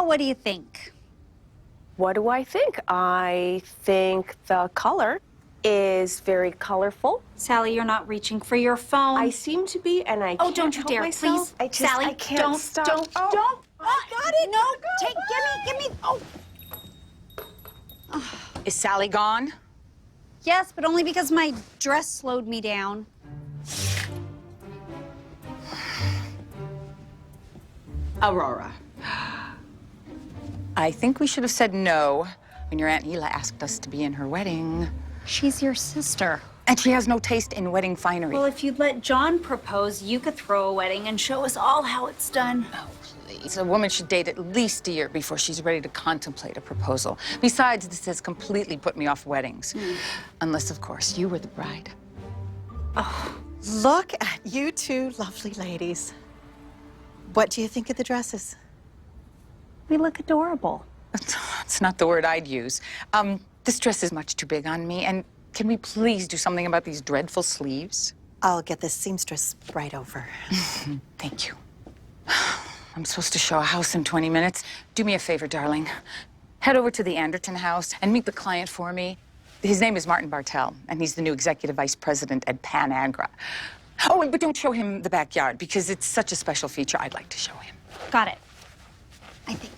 Well, what do you think? What do I think? I think the color is very colorful. Sally, you're not reaching for your phone. I seem to be, and I can't don't you help dare, myself. please. Sally, I can't stop. Don't. Oh, got it. No, give me. Oh. Is Sally gone? Yes, but only because my dress slowed me down. Aurora. I think we should have said no when your Aunt Hila asked us to be in her wedding. She's your sister. And she has no taste in wedding finery. Well, if you'd let John propose, you could throw a wedding and show us all how it's done. Oh, please. A woman should date at least a year before she's ready to contemplate a proposal. Besides, this has completely put me off weddings. Unless, of course, you were the bride. Oh, look at you two lovely ladies. What do you think of the dresses? We look adorable. It's not the word I'd use. This dress is much too big on me, and can we please do something about these dreadful sleeves? I'll get this seamstress right over. Thank you. I'm supposed to show a house in 20 minutes. Do me a favor, darling. Head over to the Anderton house and meet the client for me. His name is Martin Bartel, and he's the new executive vice president at Panagra. Oh, but don't show him the backyard, because it's such a special feature I'd like to show him. Got it. I think.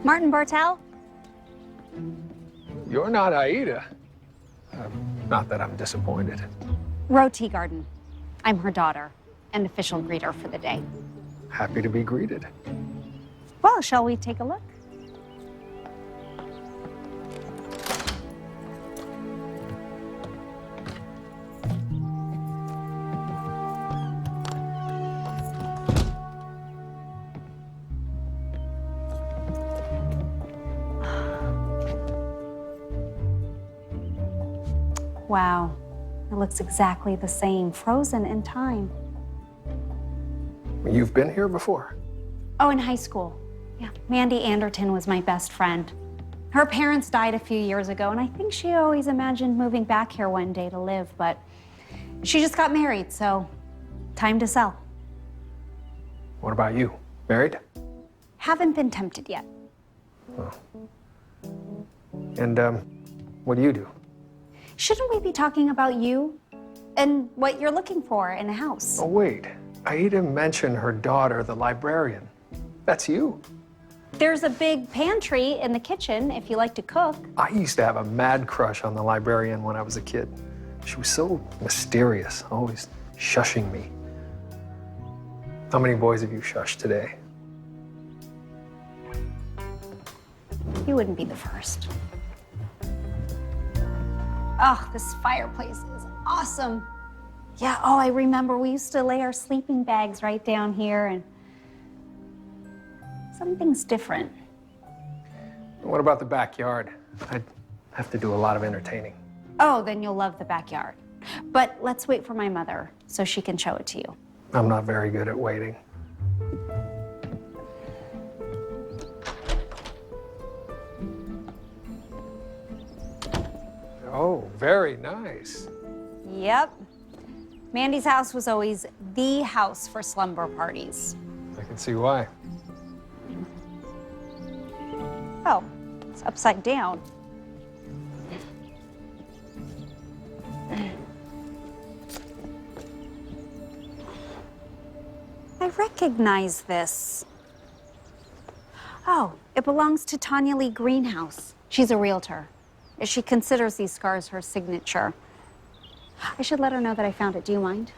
Martin Bartel? You're not Aida. Not that I'm disappointed. Aurora Teagarden. I'm her daughter and official greeter for the day. Happy to be greeted. Well, shall we take a look? Wow, it looks exactly the same, frozen in time. You've been here before? Oh, in high school. Yeah, Mandy Anderton was my best friend. Her parents died a few years ago, and I think she always imagined moving back here one day to live, but she just got married, so time to sell. What about you? Married? Haven't been tempted yet. Oh. And, what do you do? Shouldn't we be talking about you and what you're looking for in a house? Oh, wait. Aida mentioned her daughter, the librarian. That's you. There's a big pantry in the kitchen if you like to cook. I used to have a mad crush on the librarian when I was a kid. She was so mysterious, always shushing me. How many boys have you shushed today? You wouldn't be the first. Oh, this fireplace is awesome. Yeah, oh, I remember we used to lay our sleeping bags right down here, and something's different. What about the backyard? I'd have to do a lot of entertaining. Oh, then you'll love the backyard. But let's wait for my mother so she can show it to you. I'm not very good at waiting. Oh, very nice. Yep. Mandy's house was always the house for slumber parties. I can see why. Oh, it's upside down. I recognize this. Oh, it belongs to Tanya Lee Greenhouse. She's a realtor. She considers these scars her signature. I should let her know that I found it. Do you mind?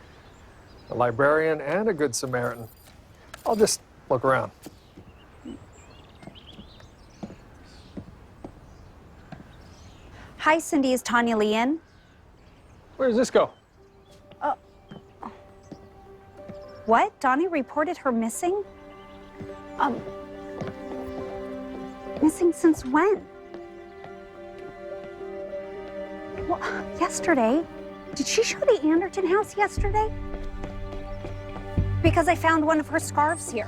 A librarian and a good Samaritan. I'll just look around. Hi, Cindy. Is Tanya Lee in? Where does this go? What? Donnie reported her missing? Missing since when? Well, yesterday. Did she show the Anderton house yesterday? Because I found one of her scarves here.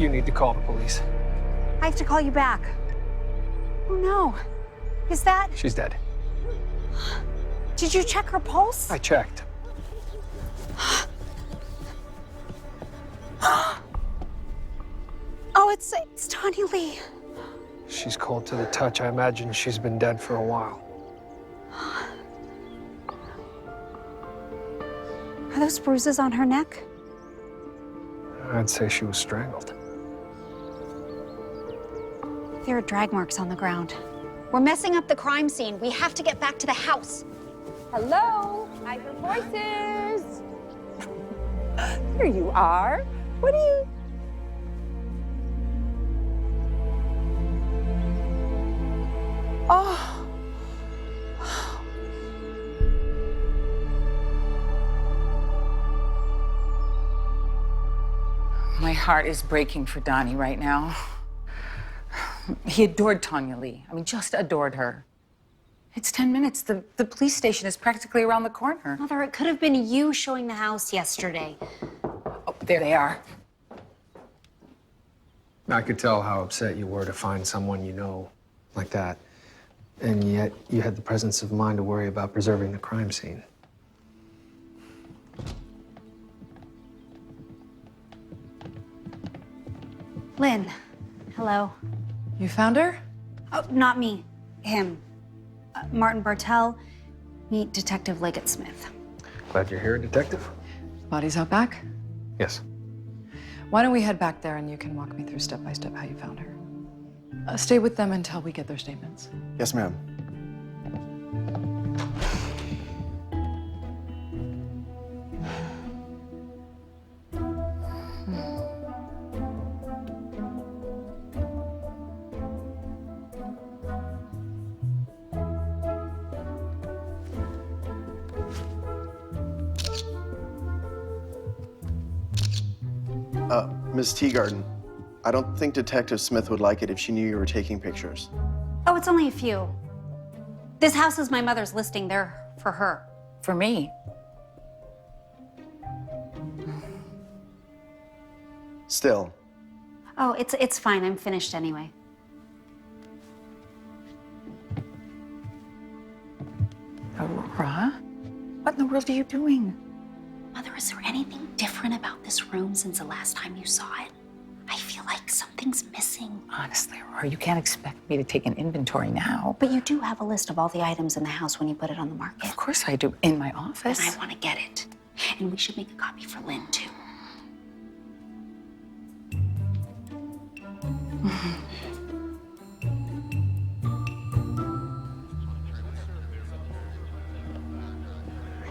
You need to call the police. I have to call you back. Oh no. Is that... She's dead. Did you check her pulse? I checked. Oh, it's Tanya Lee. She's cold to the touch. I imagine she's been dead for a while. Are those bruises on her neck? I'd say she was strangled. There are drag marks on the ground. We're messing up the crime scene. We have to get back to the house. Hello? I hear voices. Here you are. What are you... Oh. My heart is breaking for Donnie right now. He adored Tanya Lee. I mean, just adored her. It's 10 minutes. The police station is practically around the corner. Mother, it could have been you showing the house yesterday. Oh, there they are. I could tell how upset you were to find someone you know like that. And yet you had the presence of mind to worry about preserving the crime scene. Lynn, hello. You found her? Oh, not me. Him. Martin Bartel, meet Detective Leggett Smith. Glad you're here, Detective. Body's out back? Yes. Why don't we head back there and you can walk me through step by step how you found her. Stay with them until we get their statements. Yes, ma'am. Ms. Teagarden, I don't think Detective Smith would like it if she knew you were taking pictures. Oh, it's only a few. This house is my mother's listing. They're for her. For me. Still, Oh, it's fine. I'm finished anyway. Aurora? What in the world are you doing? Mother, is there anything different about this room since the last time you saw it? I feel like something's missing. Honestly, Aurora, you can't expect me to take an inventory now. But you do have a list of all the items in the house when you put it on the market. Of course I do, in my office. And I want to get it. And we should make a copy for Lynn, too.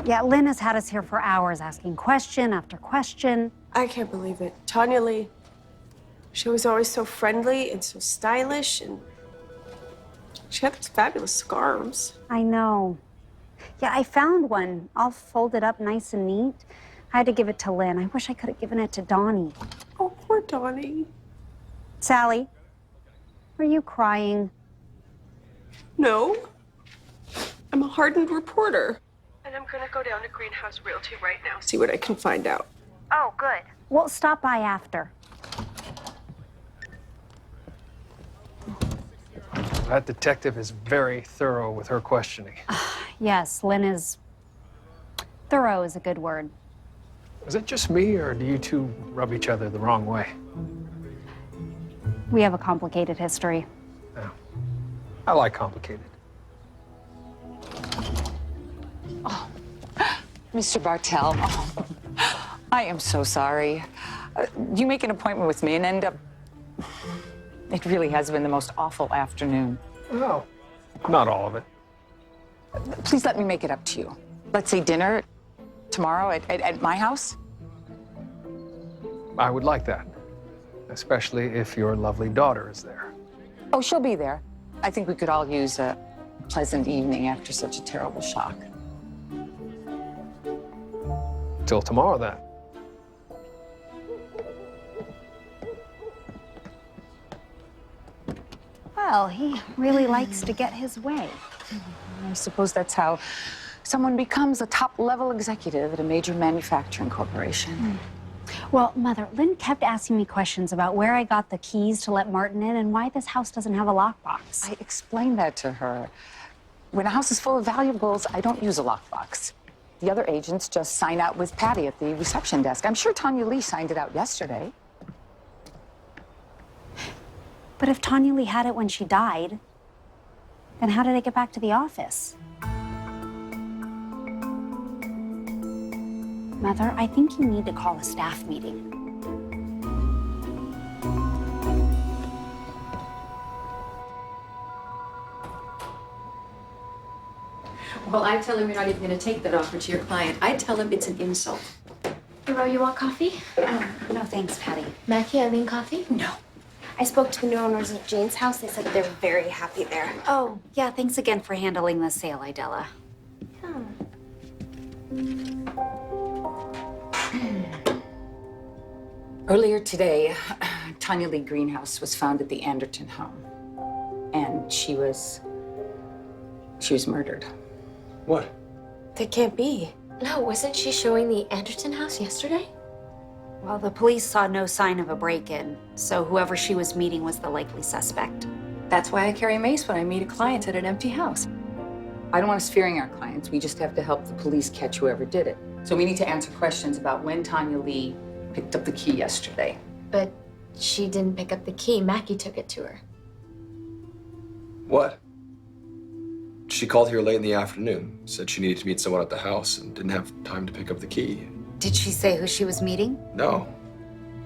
Yeah, Lynn has had us here for hours asking question after question. I can't believe it. Tanya Lee, she was always so friendly and so stylish, and she had those fabulous scarves. I know. Yeah, I found one, all folded up nice and neat. I had to give it to Lynn. I wish I could have given it to Donnie. Oh, poor Donnie. Sally, are you crying? No. I'm a hardened reporter. And I'm gonna go down to Greenhouse Realty right now, see what I can find out. Oh, good. We'll stop by after. That detective is very thorough with her questioning. Yes, Lynn is... thorough is a good word. Is it just me, or do you two rub each other the wrong way? We have a complicated history. Yeah. I like complicated. Mr. Bartel, I am so sorry. You make an appointment with me and end up... It really has been the most awful afternoon. No, not all of it. Please let me make it up to you. Let's say dinner tomorrow at my house. I would like that, especially if your lovely daughter is there. Oh, she'll be there. I think we could all use a pleasant evening after such a terrible shock. Till tomorrow, then. Well, he really likes to get his way. I suppose that's how someone becomes a top-level executive at a major manufacturing corporation. Well, Mother, Lynn kept asking me questions about where I got the keys to let Martin in and why this house doesn't have a lockbox. I explained that to her. When a house is full of valuables, I don't use a lockbox. The other agents just sign out with Patty at the reception desk. I'm sure Tanya Lee signed it out yesterday. But if Tanya Lee had it when she died, then how did it get back to the office? Mother, I think you need to call a staff meeting. Well, I tell him you're not even going to take that offer to your client. I tell him it's an insult. Aurora, you want coffee? No, thanks, Patty. Mackie, Eileen, coffee? No. I spoke to the new owners of Jane's house. They said they're very happy there. Oh, yeah, thanks again for handling the sale, Idella. Earlier today, Tanya Lee Greenhouse was found at the Anderton home. And she was murdered. What? That can't be. No, wasn't she showing the Anderton house yesterday? Well, the police saw no sign of a break-in, so whoever she was meeting was the likely suspect. That's why I carry a mace when I meet a client at an empty house. I don't want us fearing our clients. We just have to help the police catch whoever did it. So we need to answer questions about when Tanya Lee picked up the key yesterday. But she didn't pick up the key. Mackie took it to her. What? She called here late in the afternoon, said she needed to meet someone at the house and didn't have time to pick up the key. Did she say who she was meeting? No.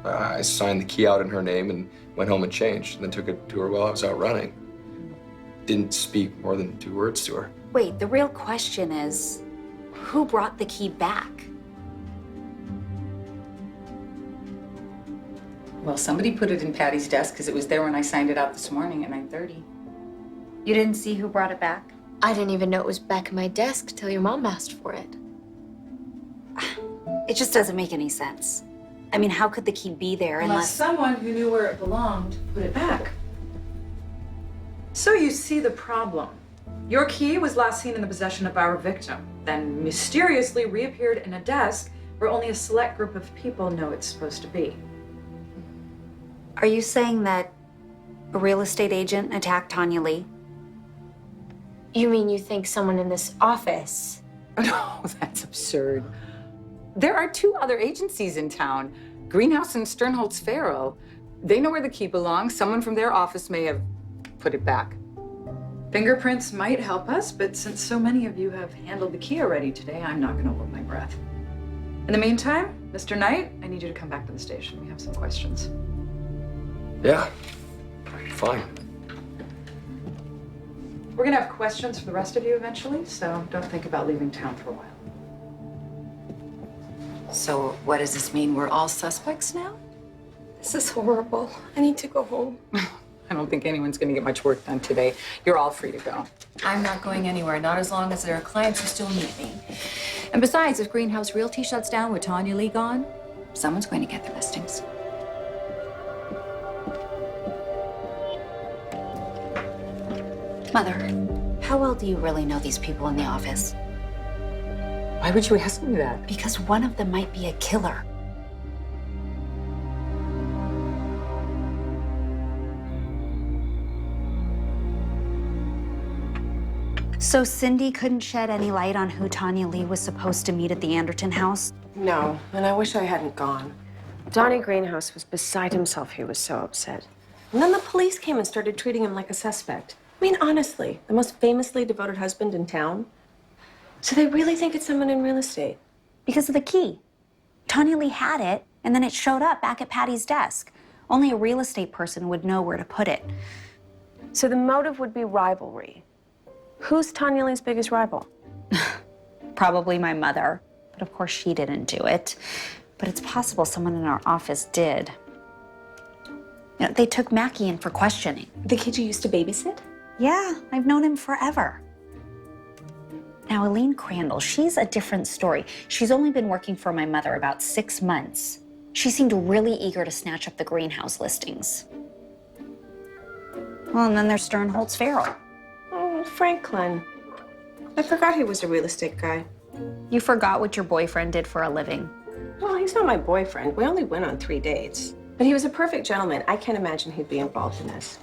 I signed the key out in her name and went home and changed, and then took it to her while I was out running. Didn't speak more than 2 words to her. Wait, the real question is, who brought the key back? Well, somebody put it in Patty's desk because it was there when I signed it out this morning at 9:30. You didn't see who brought it back? I didn't even know it was back in my desk till your mom asked for it. It just doesn't make any sense. I mean, how could the key be there Unless unless... someone who knew where it belonged put it back. So you see the problem. Your key was last seen in the possession of our victim, then mysteriously reappeared in a desk where only a select group of people know it's supposed to be. Are you saying that a real estate agent attacked Tanya Lee? You mean you think someone in this office? No, that's absurd. There are 2 other agencies in town, Greenhouse and Sternholtz Farrow. They know where the key belongs. Someone from their office may have put it back. Fingerprints might help us, but since so many of you have handled the key already today, I'm not going to hold my breath. In the meantime, Mr. Knight, I need you to come back to the station. We have some questions. Yeah, fine. We're going to have questions for the rest of you eventually, so don't think about leaving town for a while. So what does this mean? We're all suspects now? This is horrible. I need to go home. I don't think anyone's going to get much work done today. You're all free to go. I'm not going anywhere, not as long as there are clients who still need me. And besides, if Greenhouse Realty shuts down with Tanya Lee gone, someone's going to get the listings. Mother, how well do you really know these people in the office? Why would you ask me that? Because one of them might be a killer. So Cindy couldn't shed any light on who Tanya Lee was supposed to meet at the Anderton house? No, and I wish I hadn't gone. Donnie Greenhouse was beside himself. He was so upset. And then the police came and started treating him like a suspect. I mean, honestly, the most famously devoted husband in town. So they really think it's someone in real estate? Because of the key. Tanya Lee had it, and then it showed up back at Patty's desk. Only a real estate person would know where to put it. So the motive would be rivalry. Who's Tanya Lee's biggest rival? Probably my mother, but of course she didn't do it. But it's possible someone in our office did. You know, they took Mackie in for questioning. The kid you used to babysit? Yeah, I've known him forever. Now, Eileen Crandall, she's a different story. She's only been working for my mother about 6 months. She seemed really eager to snatch up the greenhouse listings. Well, and then there's Sternholtz Farrow. Oh, Franklin. I forgot he was a real estate guy. You forgot what your boyfriend did for a living. Well, he's not my boyfriend. We only went on 3 dates. But he was a perfect gentleman. I can't imagine he'd be involved in this.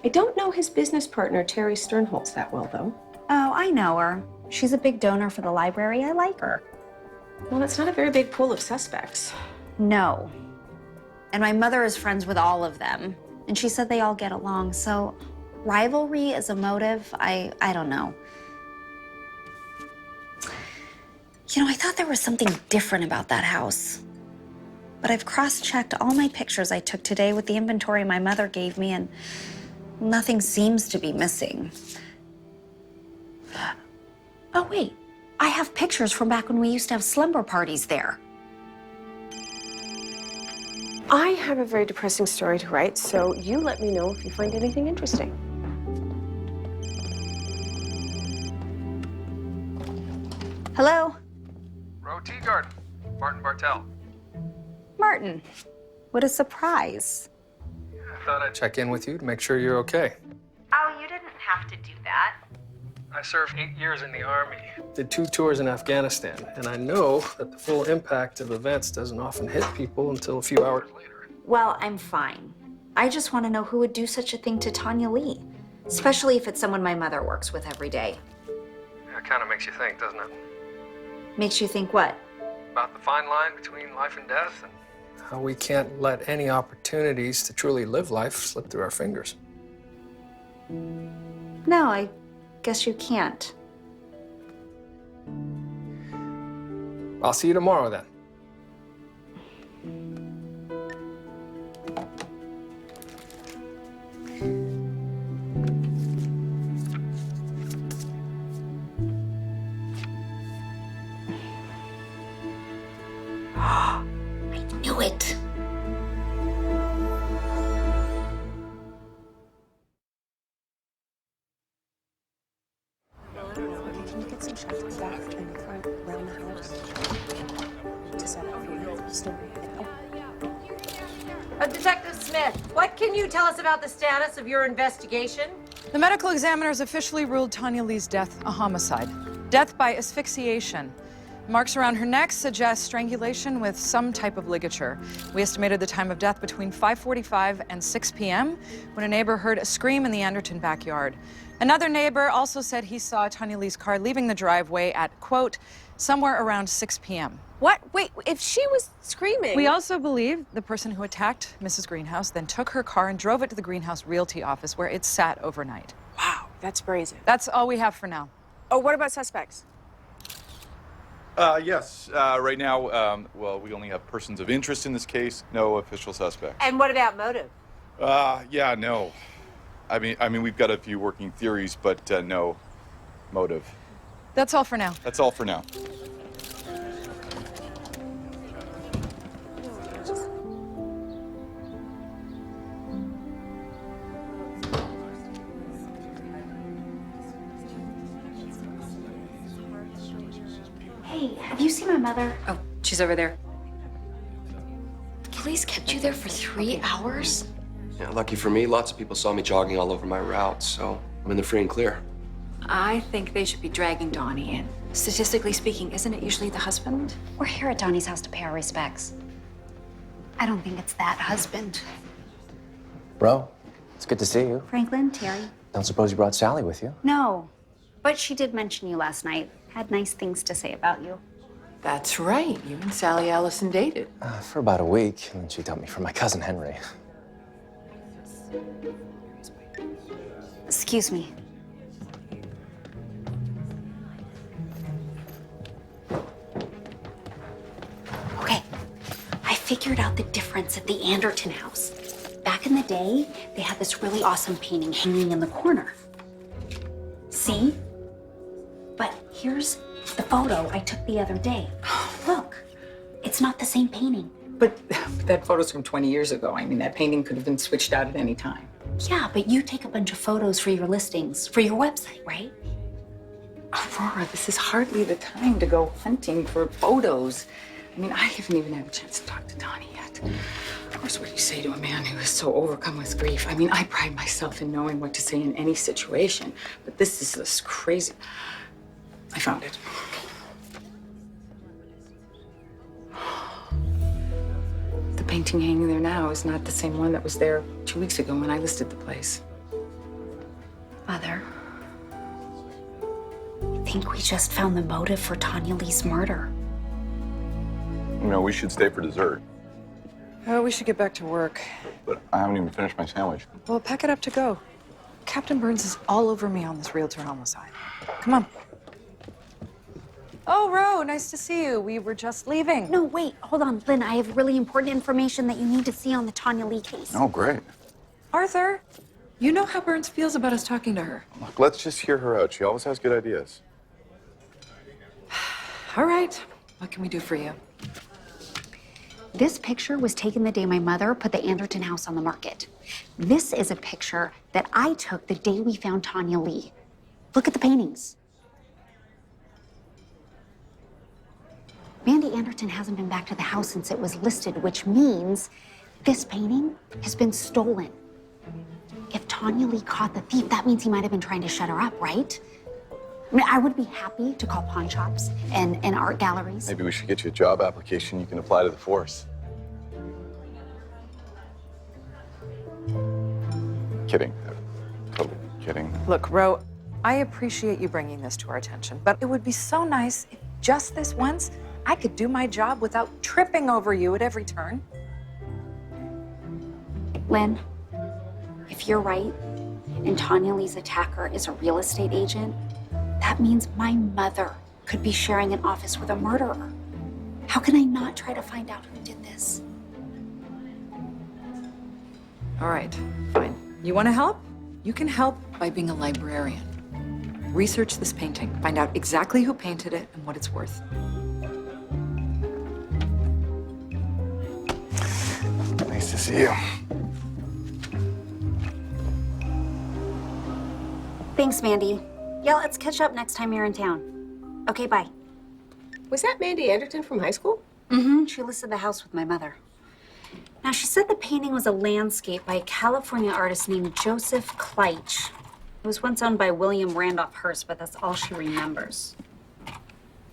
I don't know his business partner, Terry Sternholtz, that well, though. Oh, I know her. She's a big donor for the library. I like her. Well, it's not a very big pool of suspects. No. And my mother is friends with all of them. And she said they all get along. So rivalry as a motive, I don't know. You know, I thought there was something different about that house. But I've cross-checked all my pictures I took today with the inventory my mother gave me, and nothing seems to be missing. Oh, wait. I have pictures from back when we used to have slumber parties there. I have a very depressing story to write, so you let me know if you find anything interesting. Hello? Aurora Teagarden, Martin Bartel. Martin. What a surprise. I thought I'd check in with you to make sure you're okay. Oh, you didn't have to do that. I served 8 years in the Army, did 2 tours in Afghanistan, and I know that the full impact of events doesn't often hit people until a few hours later. Well, I'm fine. I just want to know who would do such a thing to Tanya Lee, especially if it's someone my mother works with every day. Yeah, it kind of makes you think, doesn't it? Makes you think what? About the fine line between life and death, and how we can't let any opportunities to truly live life slip through our fingers. No, I guess you can't. I'll see you tomorrow then. I knew it. Can you get some shots of the back and the front around the house to set up for your story? Detective Smith, what can you tell us about the status of your investigation? The medical examiners officially ruled Tanya Lee's death a homicide. Death by asphyxiation. Marks around her neck suggest strangulation with some type of ligature. We estimated the time of death between 5:45 and 6 p.m. when a neighbor heard a scream in the Anderton backyard. Another neighbor also said he saw Tanya Lee's car leaving the driveway at, quote, somewhere around 6 p.m. What? Wait, if she was screaming... We also believe the person who attacked Mrs. Greenhouse then took her car and drove it to the Greenhouse Realty office where it sat overnight. Wow, that's brazen. That's all we have for now. Oh, what about suspects? Yes. Right now, well, we only have persons of interest in this case, no official suspects. And what about motive? Yeah, no. I mean, we've got a few working theories, but no motive. That's all for now. That's all for now. Hey, have you seen my mother? Oh, she's over there. Police kept you there for 3 hours? Yeah, lucky for me, lots of people saw me jogging all over my route, so I'm in the free and clear. I think they should be dragging Donnie in. Statistically speaking, isn't it usually the husband? We're here at Donnie's house to pay our respects. I don't think it's that husband. Bro, it's good to see you. Franklin, Terry? Don't suppose you brought Sally with you? No, but she did mention you last night. Had nice things to say about you. That's right. You and Sally Allison dated. For about a week, and then she dumped me for my cousin Henry. Excuse me. Okay, I figured out the difference at the Anderton house. Back in the day, they had this really awesome painting hanging in the corner. See? But here's the photo I took the other day. Look, it's not the same painting. But that photo's from 20 years ago. I mean, that painting could have been switched out at any time. Yeah, but you take a bunch of photos for your listings, for your website, right? Aurora, this is hardly the time to go hunting for photos. I mean, I haven't even had a chance to talk to Donnie yet. Of course, what do you say to a man who is so overcome with grief? I mean, I pride myself in knowing what to say in any situation, but this is this crazy... I found it. painting hanging there now is not the same one that was there 2 weeks ago when I listed the place. Mother, I think we just found the motive for Tanya Lee's murder. You know, we should stay for dessert. Oh, we should get back to work. But I haven't even finished my sandwich. Well, pack it up to go. Captain Burns is all over me on this realtor homicide. Come on. Oh, Ro, nice to see you. We were just leaving. No, wait, hold on. Lynn, I have really important information that you need to see on the Tanya Lee case. Oh, great. Arthur, you know how Burns feels about us talking to her. Look, let's just hear her out. She always has good ideas. All right. What can we do for you? This picture was taken the day my mother put the Anderton house on the market. This is a picture that I took the day we found Tanya Lee. Look at the paintings. Mandy Anderton hasn't been back to the house since it was listed, which means this painting has been stolen. If Tanya Lee caught the thief, that means he might have been trying to shut her up, right? I mean, I would be happy to call pawn shops and art galleries. Maybe we should get you a job application you can apply to the force. Kidding. Totally kidding. Look, Ro, I appreciate you bringing this to our attention, but it would be so nice if just this once I could do my job without tripping over you at every turn. Lynn, if you're right, and Tanya Lee's attacker is a real estate agent, that means my mother could be sharing an office with a murderer. How can I not try to find out who did this? All right, fine. You want to help? You can help by being a librarian. Research this painting, find out exactly who painted it and what it's worth. Nice to see you. Thanks, Mandy. Yeah, let's catch up next time you're in town. Okay, bye. Was that Mandy Anderton from high school? Mm-hmm. She listed the house with my mother. Now, she said the painting was a landscape by a California artist named Joseph Kleitch. It was once owned by William Randolph Hearst, but that's all she remembers.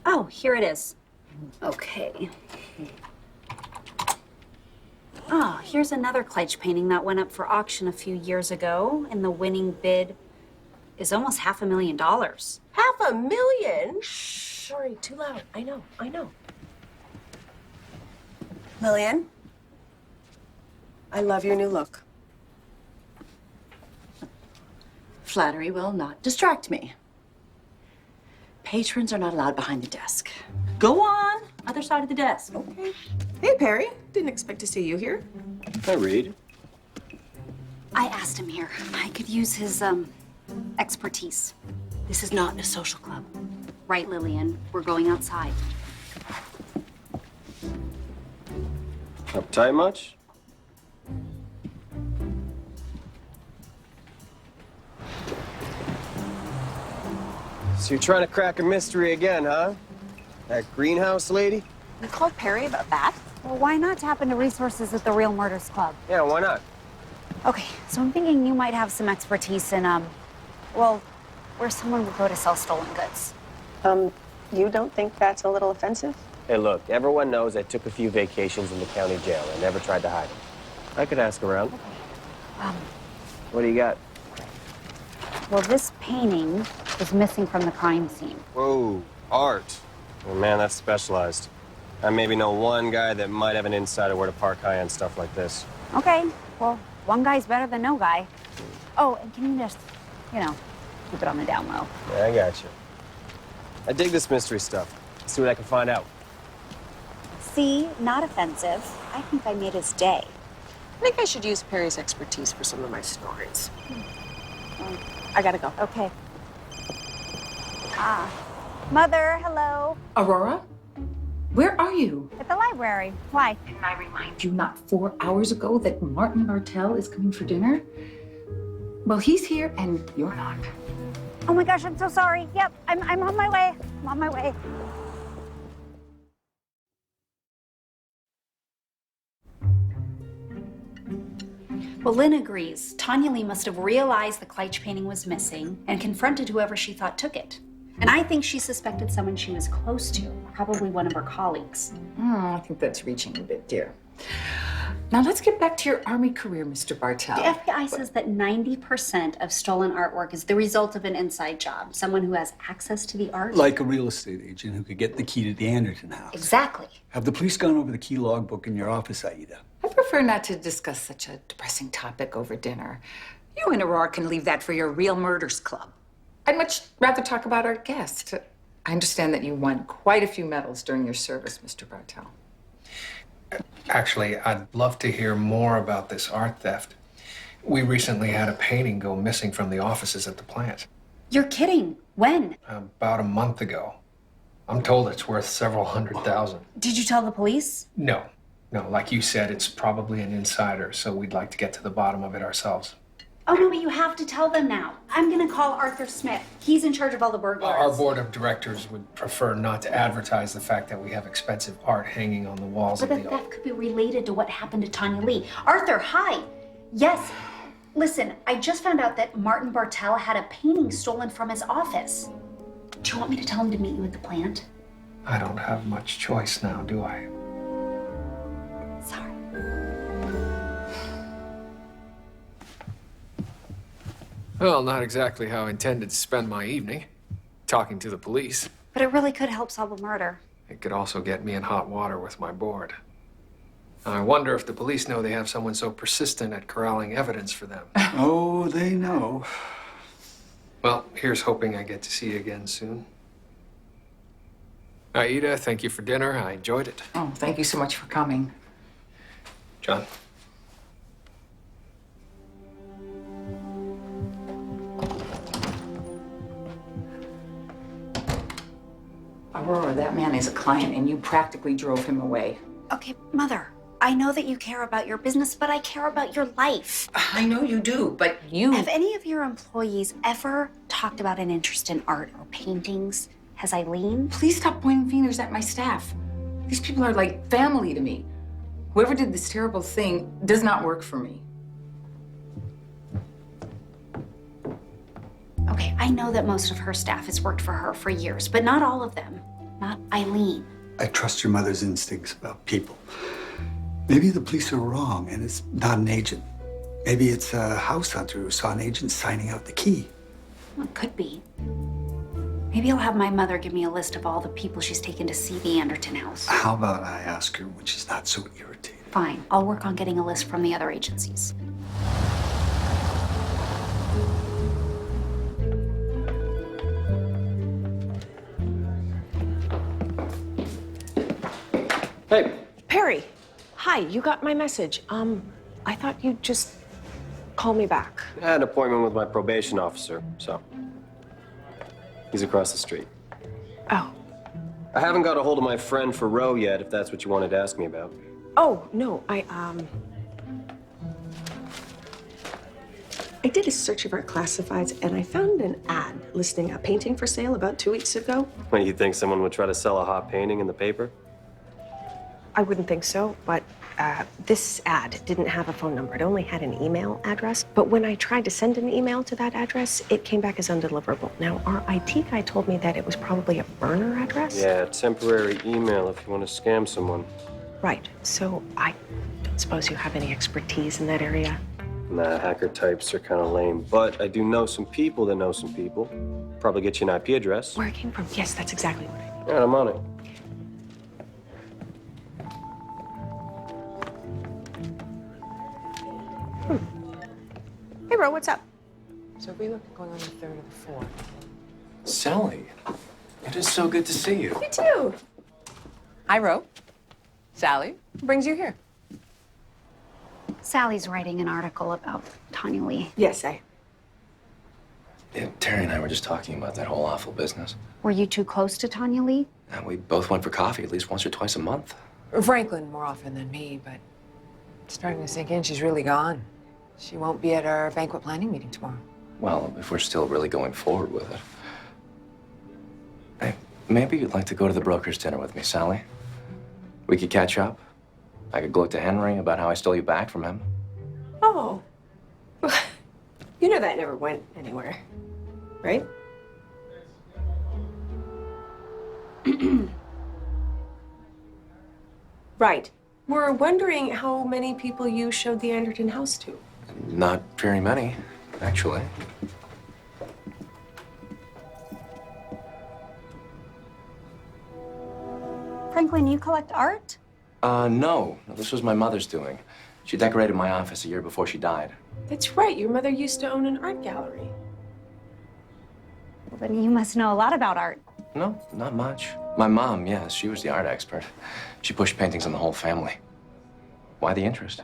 Oh, here it is. Okay. Oh, here's another Kleitch painting that went up for auction a few years ago, and the winning bid is almost $500,000. $500,000? Shh, sorry, too loud. I know. Lillian, I love your new look. Flattery will not distract me. Patrons are not allowed behind the desk. Go on, other side of the desk. Okay. Hey, Perry. Didn't expect to see you here. Hi, Reed. I asked him here. I could use his, expertise. This is not a social club. Right, Lillian. We're going outside. Uptight much? So you're trying to crack a mystery again, huh? That greenhouse lady? You called Perry about that? Well, why not tap into resources at the Real Murders Club? Yeah, why not? Okay, so I'm thinking you might have some expertise in, well, where someone would go to sell stolen goods. You don't think that's a little offensive? Hey, look, everyone knows I took a few vacations in the county jail. I never tried to hide it. I could ask around. What do you got? Well, this painting was missing from the crime scene. Whoa, art. Oh, man, that's specialized. I maybe know one guy that might have an insider where to park high-end stuff like this. Okay, well, one guy's better than no guy. Oh, and can you just, keep it on the down low? Yeah, I got you. I dig this mystery stuff. Let's see what I can find out. See, not offensive. I think I made his day. I think I should use Perry's expertise for some of my stories. I gotta go. Okay. Mother, hello. Aurora? Where are you? At the library. Why? Can I remind you not 4 hours ago that Martin Bartell is coming for dinner? Well, he's here and you're not. Oh my gosh, I'm so sorry. Yep, I'm on my way. I'm on my way. Well, Lynn agrees. Tanya Lee must have realized the Kleitch painting was missing and confronted whoever she thought took it. And I think she suspected someone she was close to, probably one of her colleagues. I think that's reaching a bit, dear. Now let's get back to your Army career, Mr. Bartell. The FBI says that 90% of stolen artwork is the result of an inside job, someone who has access to the art. Like a real estate agent who could get the key to the Anderton house. Exactly. Have the police gone over the key logbook in your office, Aida? I prefer not to discuss such a depressing topic over dinner. You and Aurora can leave that for your real murders club. I'd much rather talk about our guest. I understand that you won quite a few medals during your service, Mr. Bartell. Actually, I'd love to hear more about this art theft. We recently had a painting go missing from the offices at the plant. You're kidding. When? About a month ago. I'm told it's worth several $100,000. Did you tell the police? No, like you said, it's probably an insider, so we'd like to get to the bottom of it ourselves. Oh, no, but you have to tell them now. I'm gonna call Arthur Smith. He's in charge of all the burglars. Our board of directors would prefer not to advertise the fact that we have expensive art hanging on the walls But of the the theft could be related to what happened to Tanya Lee. Arthur, hi. Yes. Listen, I just found out that Martin Bartell had a painting stolen from his office. Do you want me to tell him to meet you at the plant? I don't have much choice now, do I? Sorry. Well, not exactly how I intended to spend my evening, talking to the police. But it really could help solve a murder. It could also get me in hot water with my board. I wonder if the police know they have someone so persistent at corralling evidence for them. Oh, they know. Well, here's hoping I get to see you again soon. Aida, thank you for dinner. I enjoyed it. Oh, thank you so much for coming. John. Aurora, that man is a client and you practically drove him away. Okay, Mother, I know that you care about your business, but I care about your life. I know you do, but you... Have any of your employees ever talked about an interest in art or paintings? Has Eileen? Please stop pointing fingers at my staff. These people are like family to me. Whoever did this terrible thing does not work for me. Okay, I know that most of her staff has worked for her for years, but not all of them. Not Eileen. I trust your mother's instincts about people. Maybe the police are wrong and it's not an agent. Maybe it's a house hunter who saw an agent signing out the key. Well, it could be. Maybe I'll have my mother give me a list of all the people she's taken to see the Anderton house. How about I ask her when she's not so irritated? Fine, I'll work on getting a list from the other agencies. Hey. Perry, hi, you got my message. I thought you'd just call me back. I had an appointment with my probation officer, so. He's across the street. Oh. I haven't got a hold of my friend for Roe yet, if that's what you wanted to ask me about. Oh, no, I did a search of our classifieds and I found an ad listing a painting for sale about 2 weeks ago. What, you think someone would try to sell a hot painting in the paper? I wouldn't think so, but this ad didn't have a phone number. It only had an email address. But when I tried to send an email to that address, it came back as undeliverable. Now, our IT guy told me that it was probably a burner address. Yeah, temporary email if you want to scam someone. Right. So I don't suppose you have any expertise in that area? Nah, hacker types are kind of lame. But I do know some people that know some people. Probably get you an IP address. Where it came from? Yes, that's exactly what I need. Yeah, I'm on it. Hey, Ro, what's up? So we look at going on the 3rd or the 4th. Sally, it is so good to see you. You too. Hi, Ro. Sally, what brings you here? Sally's writing an article about Tanya Lee. Yes, Yeah, Terry and I were just talking about that whole awful business. Were you too close to Tanya Lee? And we both went for coffee at least once or twice a month. Franklin more often than me, but it's starting to sink in. She's really gone. She won't be at our banquet planning meeting tomorrow. Well, if we're still really going forward with it. Hey, maybe you'd like to go to the broker's dinner with me, Sally. We could catch up. I could gloat to Henry about how I stole you back from him. Oh. You know that never went anywhere, right? Right. We're wondering how many people you showed the Anderton house to. Not very many, actually. Franklin, you collect art? No. This was my mother's doing. She decorated my office a year before she died. That's right. Your mother used to own an art gallery. Well, then you must know a lot about art. No, not much. My mom, yes, she was the art expert. She pushed paintings on the whole family. Why the interest?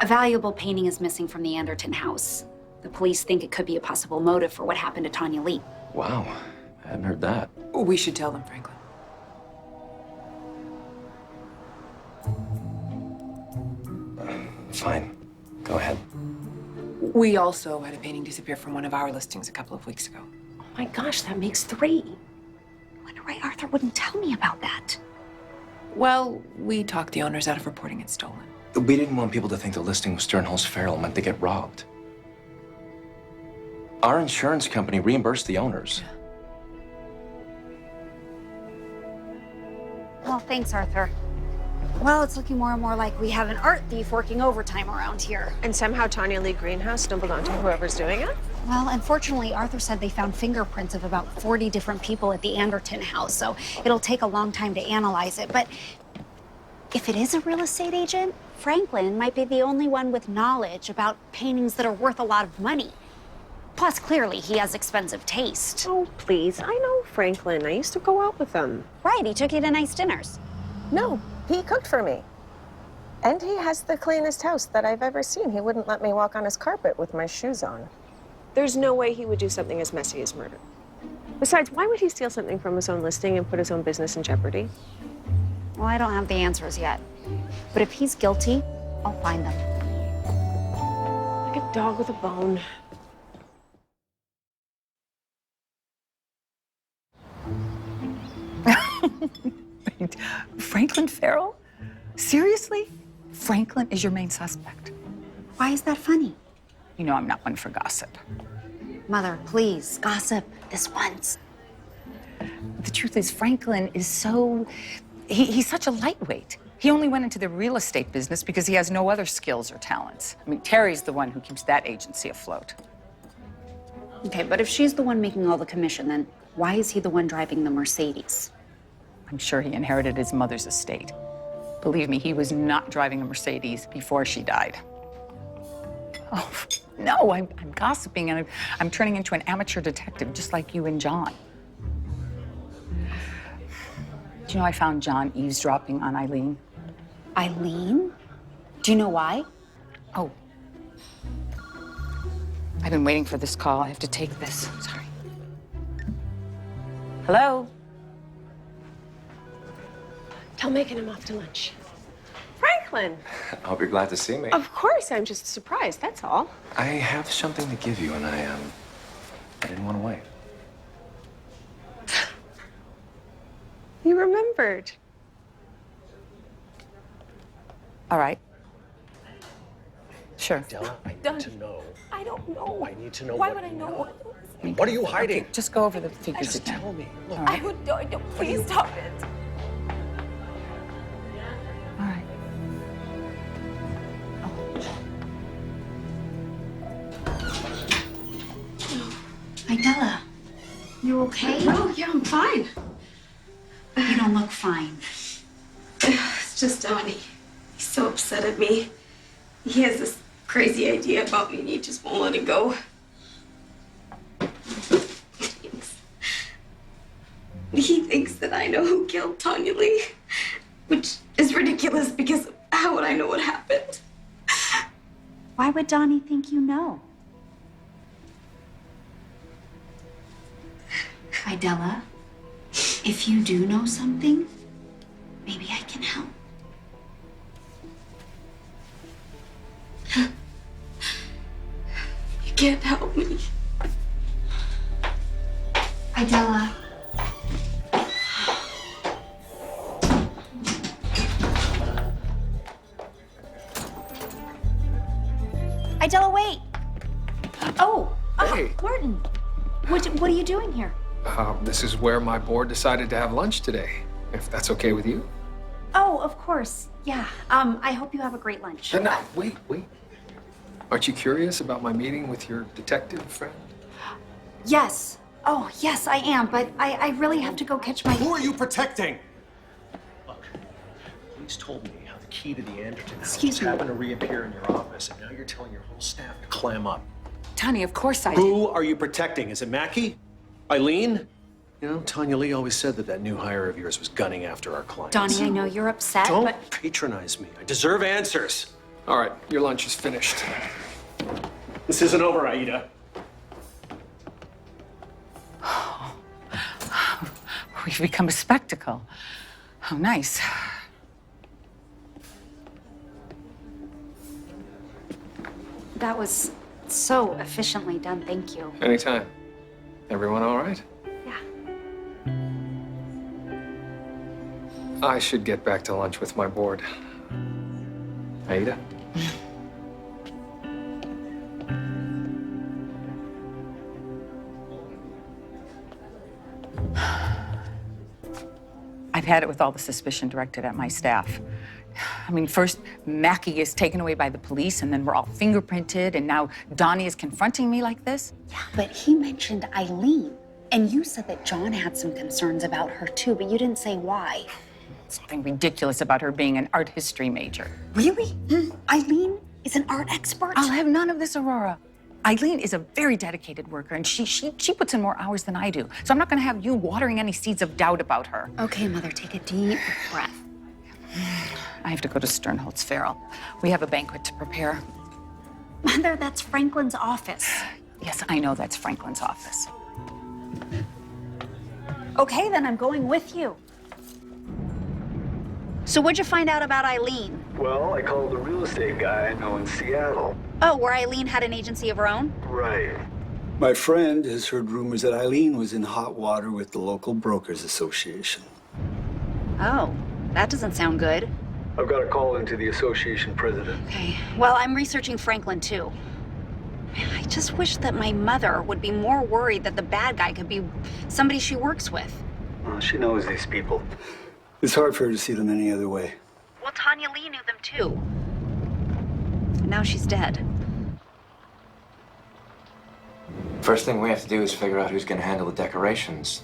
A valuable painting is missing from the Anderton house. The police think it could be a possible motive for what happened to Tanya Lee. Wow, I hadn't heard that. We should tell them, Franklin. Fine, go ahead. We also had a painting disappear from one of our listings a couple of weeks ago. Oh my gosh, that makes 3. I wonder why Arthur wouldn't tell me about that. Well, we talked the owners out of reporting it stolen. We didn't want people to think the listing was Sternholz Farrell meant they get robbed. Our insurance company reimbursed the owners. Well, thanks, Arthur. Well, it's looking more and more like we have an art thief working overtime around here. And somehow Tanya Lee Greenhouse stumbled onto whoever's doing it? Well, unfortunately, Arthur said they found fingerprints of about 40 different people at the Anderton house, so it'll take a long time to analyze it. But if it is a real estate agent, Franklin might be the only one with knowledge about paintings that are worth a lot of money. Plus, clearly, he has expensive taste. Oh, please. I know Franklin. I used to go out with him. Right, he took you to nice dinners. No, he cooked for me. And he has the cleanest house that I've ever seen. He wouldn't let me walk on his carpet with my shoes on. There's no way he would do something as messy as murder. Besides, why would he steal something from his own listing and put his own business in jeopardy? Well, I don't have the answers yet. But if he's guilty, I'll find them. Like a dog with a bone. Franklin Farrell? Seriously? Franklin is your main suspect. Why is that funny? You know I'm not one for gossip. Mother, please, gossip this once. The truth is, Franklin is he's such a lightweight. He only went into the real estate business because he has no other skills or talents. I mean, Terry's the one who keeps that agency afloat. Okay, but if she's the one making all the commission, then why is he the one driving the Mercedes? I'm sure he inherited his mother's estate. Believe me, he was not driving a Mercedes before she died. Oh, no, I'm gossiping and I'm turning into an amateur detective just like you and John. Do you know I found John eavesdropping on Eileen? Eileen? Do you know why? Oh. I've been waiting for this call. I have to take this. Sorry. Hello? Tell Megan I'm off to lunch. Franklin! I hope you're glad to see me. Of course, I'm just surprised, that's all. I have something to give you, and I didn't want to wait. You remembered. All right. Sure. Della, I need to know. I don't know. I need to know. Why would I know? What are you hiding? Okay, just go over the figures Just again. tell me. Look, All right. I would don't. Please stop it. All right. Idella, you okay? Oh, yeah, I'm fine. You don't look fine. It's just Donnie. He's so upset at me. He has this crazy idea about me and he just won't let it go. He thinks that I know who killed Tanya Lee, which is ridiculous because how would I know what happened? Why would Donnie think you know? Idella, if you do know something, maybe I can help. You can't help me. Idella. Idella, wait. Oh, Hey. Martin. What are you doing here? This is where my board decided to have lunch today, if that's okay with you. Oh, of course. Yeah. I hope you have a great lunch. No, wait. Aren't you curious about my meeting with your detective friend? Yes. Oh, yes, I am, but I really have to go catch my... Who are you protecting? Look, police told me how the key to the Anderton house happened to reappear in your office, and now you're telling your whole staff to clam up. Tony, of course I Who are you protecting? Is it Mackie? Eileen? You know, Tanya Lee always said that new hire of yours was gunning after our clients. Donnie, I know you're upset, Don't but... patronize me. I deserve answers. All right, your lunch is finished. This isn't over, Aida. We've become a spectacle. How nice. That was so efficiently done, thank you. Anytime. Everyone all right? Yeah. I should get back to lunch with my board. Aida? I've had it with all the suspicion directed at my staff. I mean, first, Mackie is taken away by the police, and then we're all fingerprinted, and now Donnie is confronting me like this. Yeah, but he mentioned Eileen, and you said that John had some concerns about her too, but you didn't say why. Something ridiculous about her being an art history major. Really? Eileen is an art expert? I'll have none of this, Aurora. Eileen is a very dedicated worker, and she puts in more hours than I do. So I'm not gonna have you watering any seeds of doubt about her. Okay, Mother, take a deep breath. I have to go to Sternholtz Farrell. We have a banquet to prepare. Mother, that's Franklin's office. Yes, I know that's Franklin's office. Okay, then I'm going with you. So what'd you find out about Eileen? Well, I called the real estate guy I know in Seattle. Oh, where Eileen had an agency of her own? Right. My friend has heard rumors that Eileen was in hot water with the local brokers association. Oh, that doesn't sound good. I've got a call into the association president. Okay, well, I'm researching Franklin too. I just wish that my mother would be more worried that the bad guy could be somebody she works with. Well, she knows these people. It's hard for her to see them any other way. Well, Tanya Lee knew them too. And now she's dead. First thing we have to do is figure out who's gonna handle the decorations.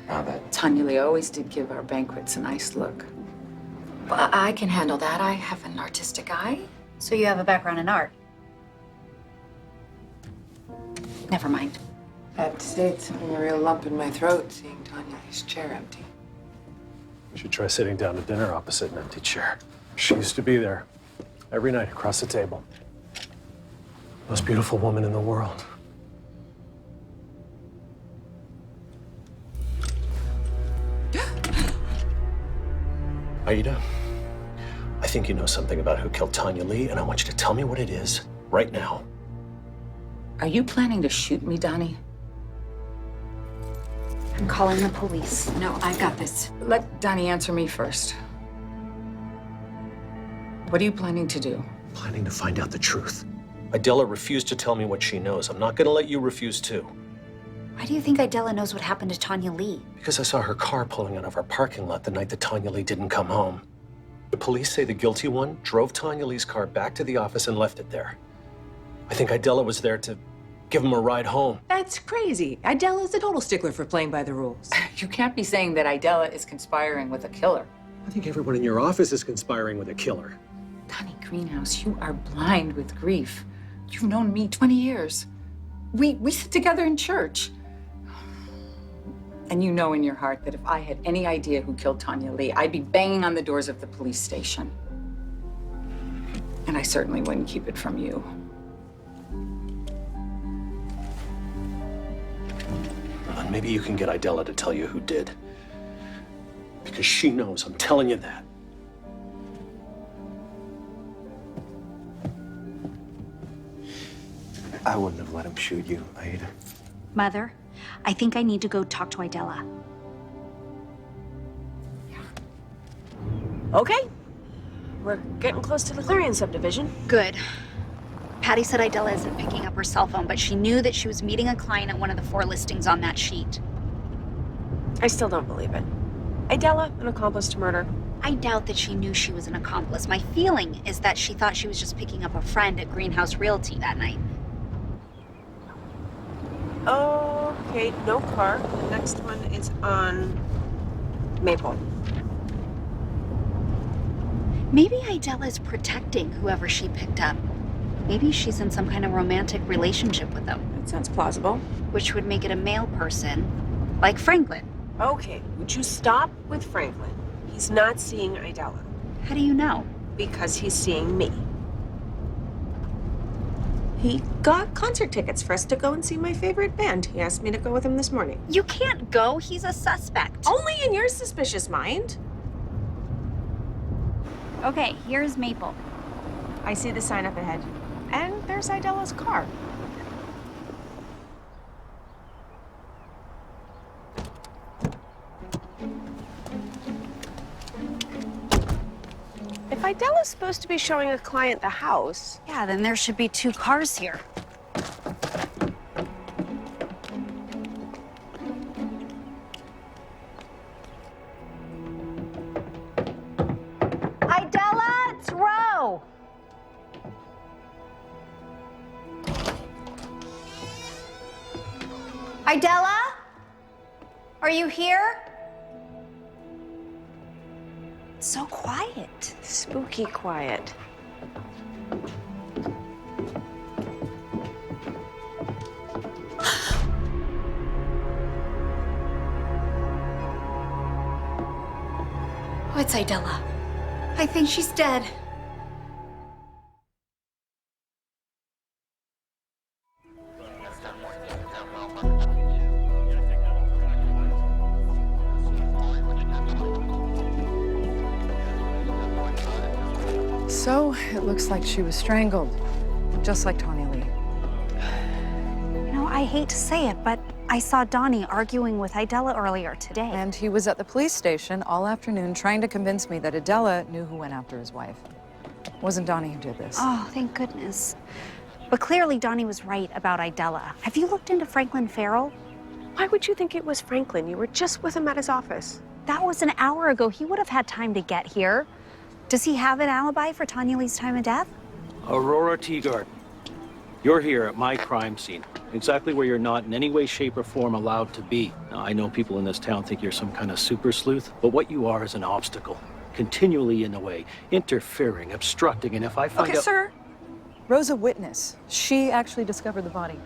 Now that Tanya Lee always did give our banquets a nice look. Well, I can handle that. I have an artistic eye. So you have a background in art? Never mind. I have to say, it's having a real lump in my throat seeing Tanya Lee's chair empty. You should try sitting down to dinner opposite an empty chair. She used to be there every night across the table. Most beautiful woman in the world. Aida, I think you know something about who killed Tanya Lee, and I want you to tell me what it is right now. Are you planning to shoot me, Donnie? I'm calling the police. No, I've got this. Let Donnie answer me first. What are you planning to do? Planning to find out the truth. Adela refused to tell me what she knows. I'm not gonna let you refuse too. Why do you think Idella knows what happened to Tanya Lee? Because I saw her car pulling out of our parking lot the night that Tanya Lee didn't come home. The police say the guilty one drove Tanya Lee's car back to the office and left it there. I think Idella was there to give him a ride home. That's crazy. Idella's a total stickler for playing by the rules. You can't be saying that Idella is conspiring with a killer. I think everyone in your office is conspiring with a killer. Donnie Greenhouse, you are blind with grief. You've known me 20 years. We sit together in church. And you know in your heart that if I had any idea who killed Tanya Lee, I'd be banging on the doors of the police station. And I certainly wouldn't keep it from you. Well, then maybe you can get Idella to tell you who did. Because she knows, I'm telling you that. I wouldn't have let him shoot you, Aida. Mother, I think I need to go talk to Idella. Okay. We're getting close to the Clarion subdivision. Good. Patty said Idella isn't picking up her cell phone, but she knew that she was meeting a client at one of the 4 listings on that sheet. I still don't believe it. Idella, an accomplice to murder. I doubt that she knew she was an accomplice. My feeling is that she thought she was just picking up a friend at Greenhouse Realty that night. Okay, no car. The next one is on Maple. Maybe Ida's protecting whoever she picked up. Maybe she's in some kind of romantic relationship with them. That sounds plausible. Which would make it a male person, like Franklin. Okay, would you stop with Franklin? He's not seeing Ida. How do you know? Because he's seeing me. He got concert tickets for us to go and see my favorite band. He asked me to go with him this morning. You can't go. He's a suspect. Only in your suspicious mind. Okay, here's Maple. I see the sign up ahead. And there's Ida's car. If Ida's supposed to be showing a client the house... Yeah, then there should be 2 cars here. Idella, it's Ro. Idella? Are you here? It's so quiet. Spooky quiet. Oh, it's Idella. I think she's dead. So, it looks like she was strangled, just like Tanya Lee. You know, I hate to say it, but I saw Donnie arguing with Idella earlier today. And he was at the police station all afternoon trying to convince me that Idella knew who went after his wife. It wasn't Donnie who did this. Oh, thank goodness. But clearly Donnie was right about Idella. Have you looked into Franklin Farrell? Why would you think it was Franklin? You were just with him at his office. That was an hour ago. He would have had time to get here. Does he have an alibi for Tanya Lee's time of death? Aurora Teagarden, you're here at my crime scene, exactly where you're not in any way, shape, or form allowed to be. Now, I know people in this town think you're some kind of super sleuth, but what you are is an obstacle, continually in the way, interfering, obstructing, and if I find out— Okay, sir. Ro's a witness. She actually discovered the body.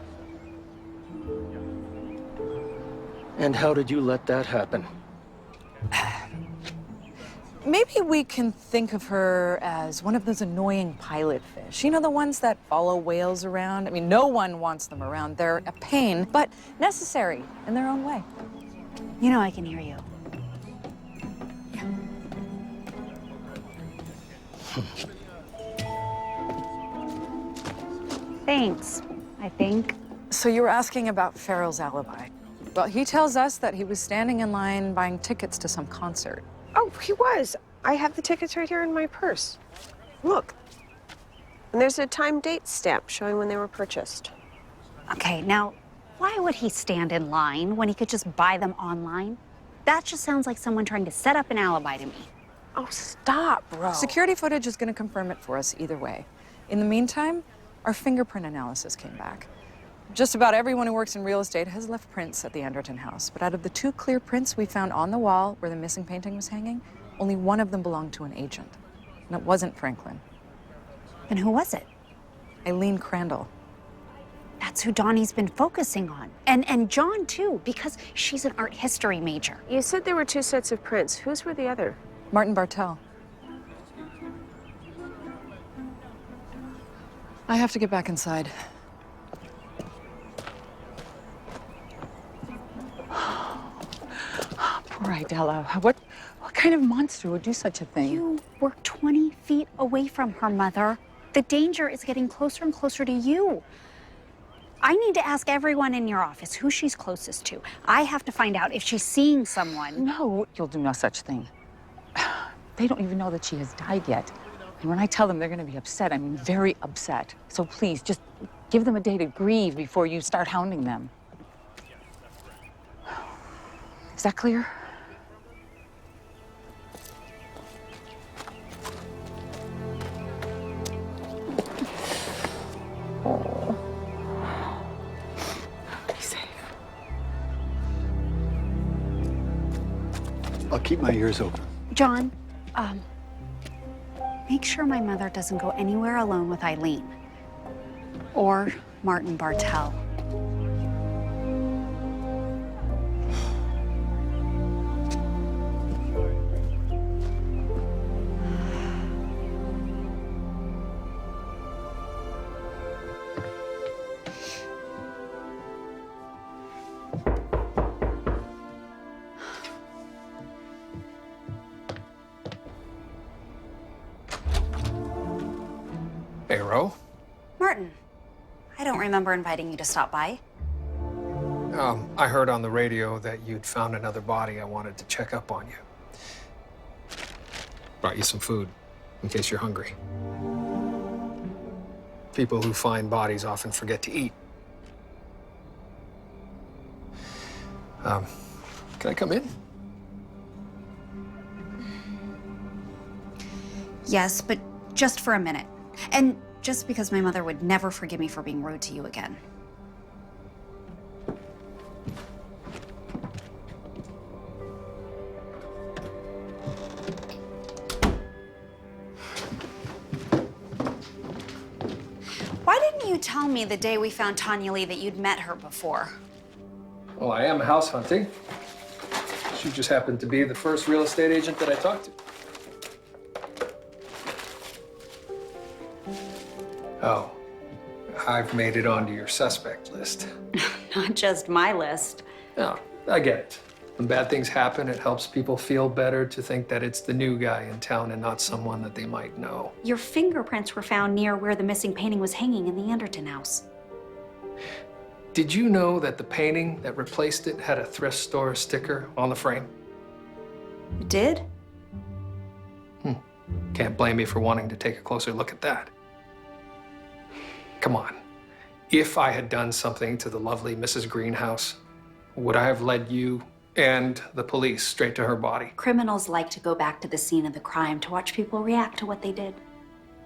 And how did you let that happen? Maybe we can think of her as one of those annoying pilot fish. You know, the ones that follow whales around? I mean, no one wants them around. They're a pain, but necessary in their own way. You know I can hear you. Thanks, I think. So you were asking about Farrell's alibi. Well, he tells us that he was standing in line buying tickets to some concert. Oh, he was. I have the tickets right here in my purse. Look. And there's a time date stamp showing when they were purchased. Okay, now, why would he stand in line when he could just buy them online? That just sounds like someone trying to set up an alibi to me. Oh, stop, bro. Security footage is going to confirm it for us either way. In the meantime, our fingerprint analysis came back. Just about everyone who works in real estate has left prints at the Anderton house, but out of the 2 clear prints we found on the wall where the missing painting was hanging, only one of them belonged to an agent. And it wasn't Franklin. Then who was it? Eileen Crandall. That's who Donnie's been focusing on. And John, too, because she's an art history major. You said there were 2 sets of prints. Whose were the other? Martin Bartel. I have to get back inside. Poor Idella. What kind of monster would do such a thing? You were 20 feet away from her, Mother. The danger is getting closer and closer to you. I need to ask everyone in your office who she's closest to. I have to find out if she's seeing someone. No, you'll do no such thing. They don't even know that she has died yet. And when I tell them, they're going to be upset. I mean, very upset. So please, just give them a day to grieve before you start hounding them. Is that clear? keep my ears open. John, make sure my mother doesn't go anywhere alone with Eileen or Martin Bartel. Hey, Ro. Martin, I don't remember inviting you to stop by. I heard on the radio that you'd found another body. I wanted to check up on you. Brought you some food, in case you're hungry. People who find bodies often forget to eat. Can I come in? Yes, but just for a minute. And just because my mother would never forgive me for being rude to you again. Why didn't you tell me the day we found Tanya Lee that you'd met her before? Well, I am house hunting. She just happened to be the first real estate agent that I talked to. Oh, I've made it onto your suspect list. Not just my list. No, I get it. When bad things happen, it helps people feel better to think that it's the new guy in town and not someone that they might know. Your fingerprints were found near where the missing painting was hanging in the Anderton house. Did you know that the painting that replaced it had a thrift store sticker on the frame? It did? Can't blame me for wanting to take a closer look at that. Come on. If I had done something to the lovely Mrs. Greenhouse, would I have led you and the police straight to her body? Criminals like to go back to the scene of the crime to watch people react to what they did.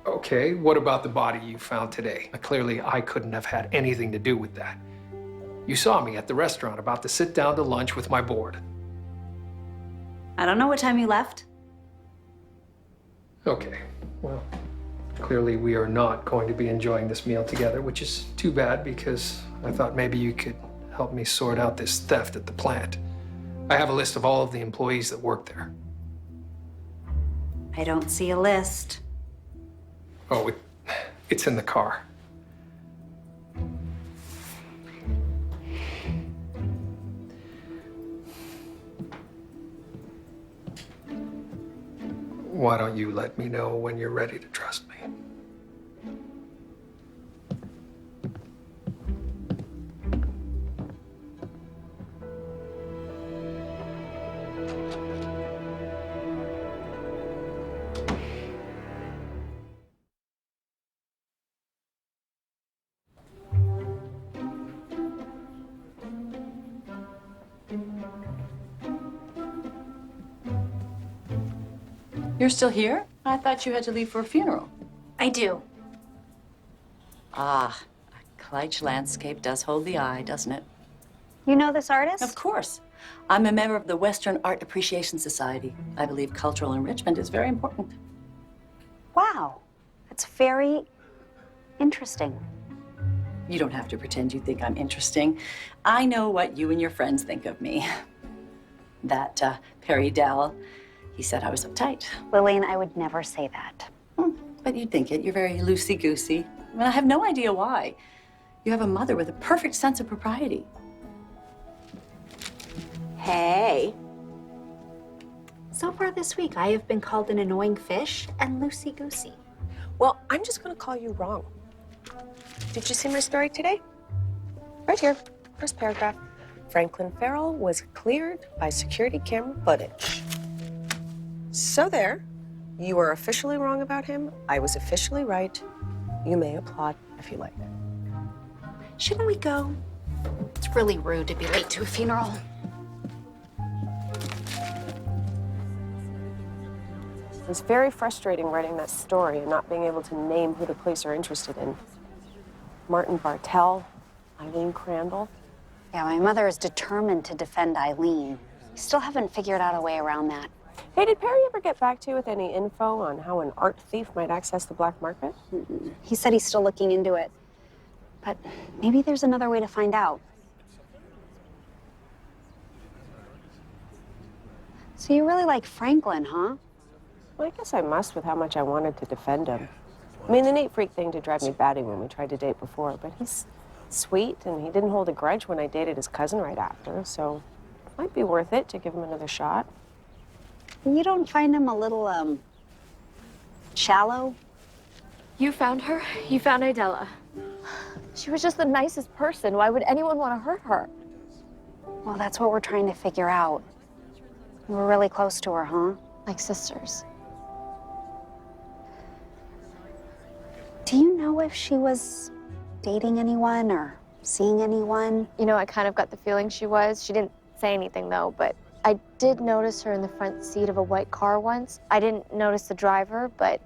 Okay, what about the body you found today? Clearly, I couldn't have had anything to do with that. You saw me at the restaurant about to sit down to lunch with my board. I don't know what time you left. Okay, well, clearly we are not going to be enjoying this meal together, which is too bad because I thought maybe you could help me sort out this theft at the plant. I have a list of all of the employees that work there. I don't see a list. Oh, it's in the car. Why don't you let me know when you're ready to trust me? You're still here? I thought you had to leave for a funeral. I do. Ah, a Kleitsch landscape does hold the eye, doesn't it? You know this artist? Of course. I'm a member of the Western Art Appreciation Society. I believe cultural enrichment is very important. Wow, that's very interesting. You don't have to pretend you think I'm interesting. I know what you and your friends think of me. That Perry Dowell, he said I was uptight. Lillian, I would never say that. But you'd think it. You're very loosey-goosey. I mean, I have no idea why. You have a mother with a perfect sense of propriety. Hey. So far this week, I have been called an annoying fish and loosey-goosey. Well, I'm just gonna call you wrong. Did you see my story today? Right here, first paragraph. Franklin Farrell was cleared by security camera footage. So there, you were officially wrong about him. I was officially right. You may applaud if you like. Shouldn't we go? It's really rude to be late to a funeral. It's very frustrating writing that story and not being able to name who the police are interested in. Martin Bartel, Eileen Crandall. Yeah, my mother is determined to defend Eileen. Still haven't figured out a way around that. Hey, did Perry ever get back to you with any info on how an art thief might access the black market? He said he's still looking into it. But maybe there's another way to find out. So you really like Franklin, huh? Well, I guess I must with how much I wanted to defend him. I mean, the neat freak thing to drive me batty when we tried to date before, but he's sweet and he didn't hold a grudge when I dated his cousin right after, so it might be worth it to give him another shot. You don't find him a little, shallow? You found her? You found Idella. She was just the nicest person. Why would anyone want to hurt her? Well, that's what we're trying to figure out. You were really close to her, huh? Like sisters. Do you know if she was dating anyone or seeing anyone? You know, I kind of got the feeling she was. She didn't say anything, though, but I did notice her in the front seat of a white car once. I didn't notice the driver, but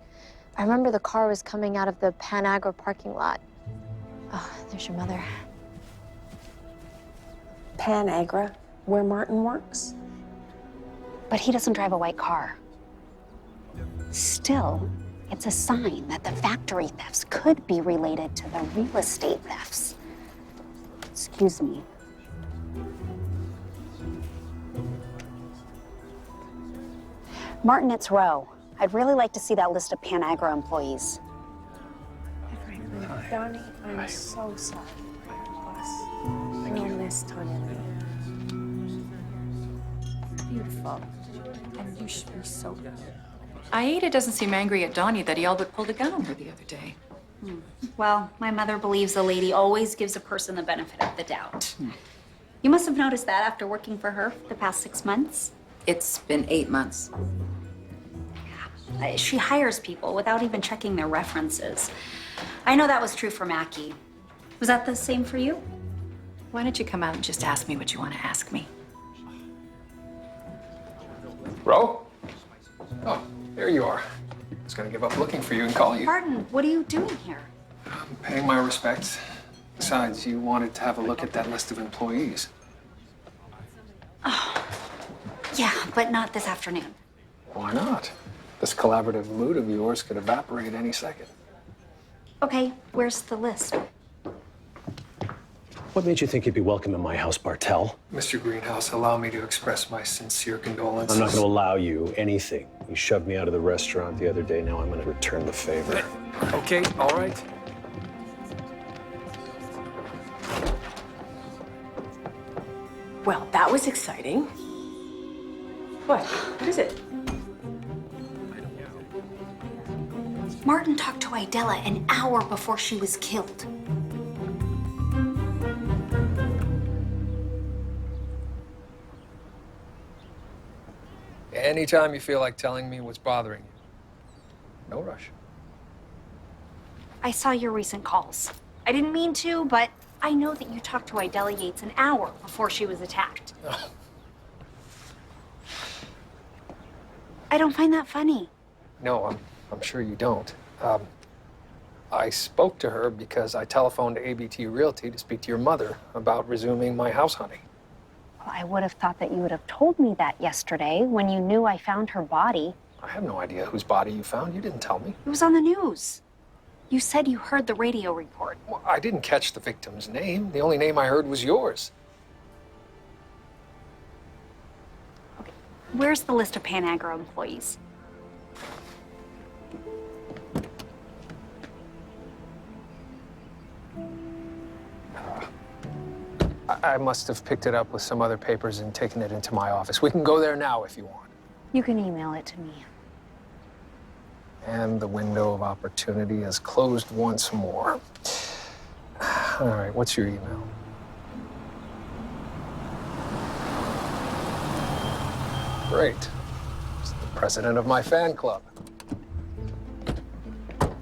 I remember the car was coming out of the Panagra parking lot. Oh, there's your mother. Panagra, where Martin works? But he doesn't drive a white car. Still, it's a sign that the factory thefts could be related to the real estate thefts. Excuse me. Martin, it's Roe. I'd really like to see that list of Panagra employees. Donnie, I'm so sorry for your loss. I know Miss Tanya. Beautiful. And you should be so good. Aida doesn't seem angry at Donnie that he all but pulled a gun on her the other day. Well, my mother believes a lady always gives a person the benefit of the doubt. You must have noticed that after working for her for the past 6 months. It's been 8 months. She hires people without even checking their references. I know that was true for Mackie. Was that the same for you? Why don't you come out and just ask me what you want to ask me? Ro? Oh, there you are. I was gonna give up looking for you and call you. Pardon, what are you doing here? I'm paying my respects. Besides, you wanted to have a look at that list of employees. Oh, yeah, but not this afternoon. Why not? This collaborative mood of yours could evaporate any second. Okay, where's the list? What made you think you'd be welcome in my house, Bartell? Mr. Greenhouse, allow me to express my sincere condolences. I'm not going to allow you anything. You shoved me out of the restaurant the other day. Now I'm going to return the favor. Okay, all right. Well, that was exciting. What? What is it? Martin talked to Idella an hour before she was killed. Anytime you feel like telling me what's bothering you. No rush. I saw your recent calls. I didn't mean to, but I know that you talked to Idella Yates an hour before she was attacked. I don't find that funny. No, I'm sure you don't. I spoke to her because I telephoned ABT Realty to speak to your mother about resuming my house hunting. Well, I would have thought that you would have told me that yesterday when you knew I found her body. I have no idea whose body you found. You didn't tell me. It was on the news. You said you heard the radio report. Well, I didn't catch the victim's name. The only name I heard was yours. Okay, where's the list of Panagra employees? I must have picked it up with some other papers and taken it into my office. We can go there now if you want. You can email it to me. And the window of opportunity has closed once more. All right, what's your email? Great. It's the president of my fan club.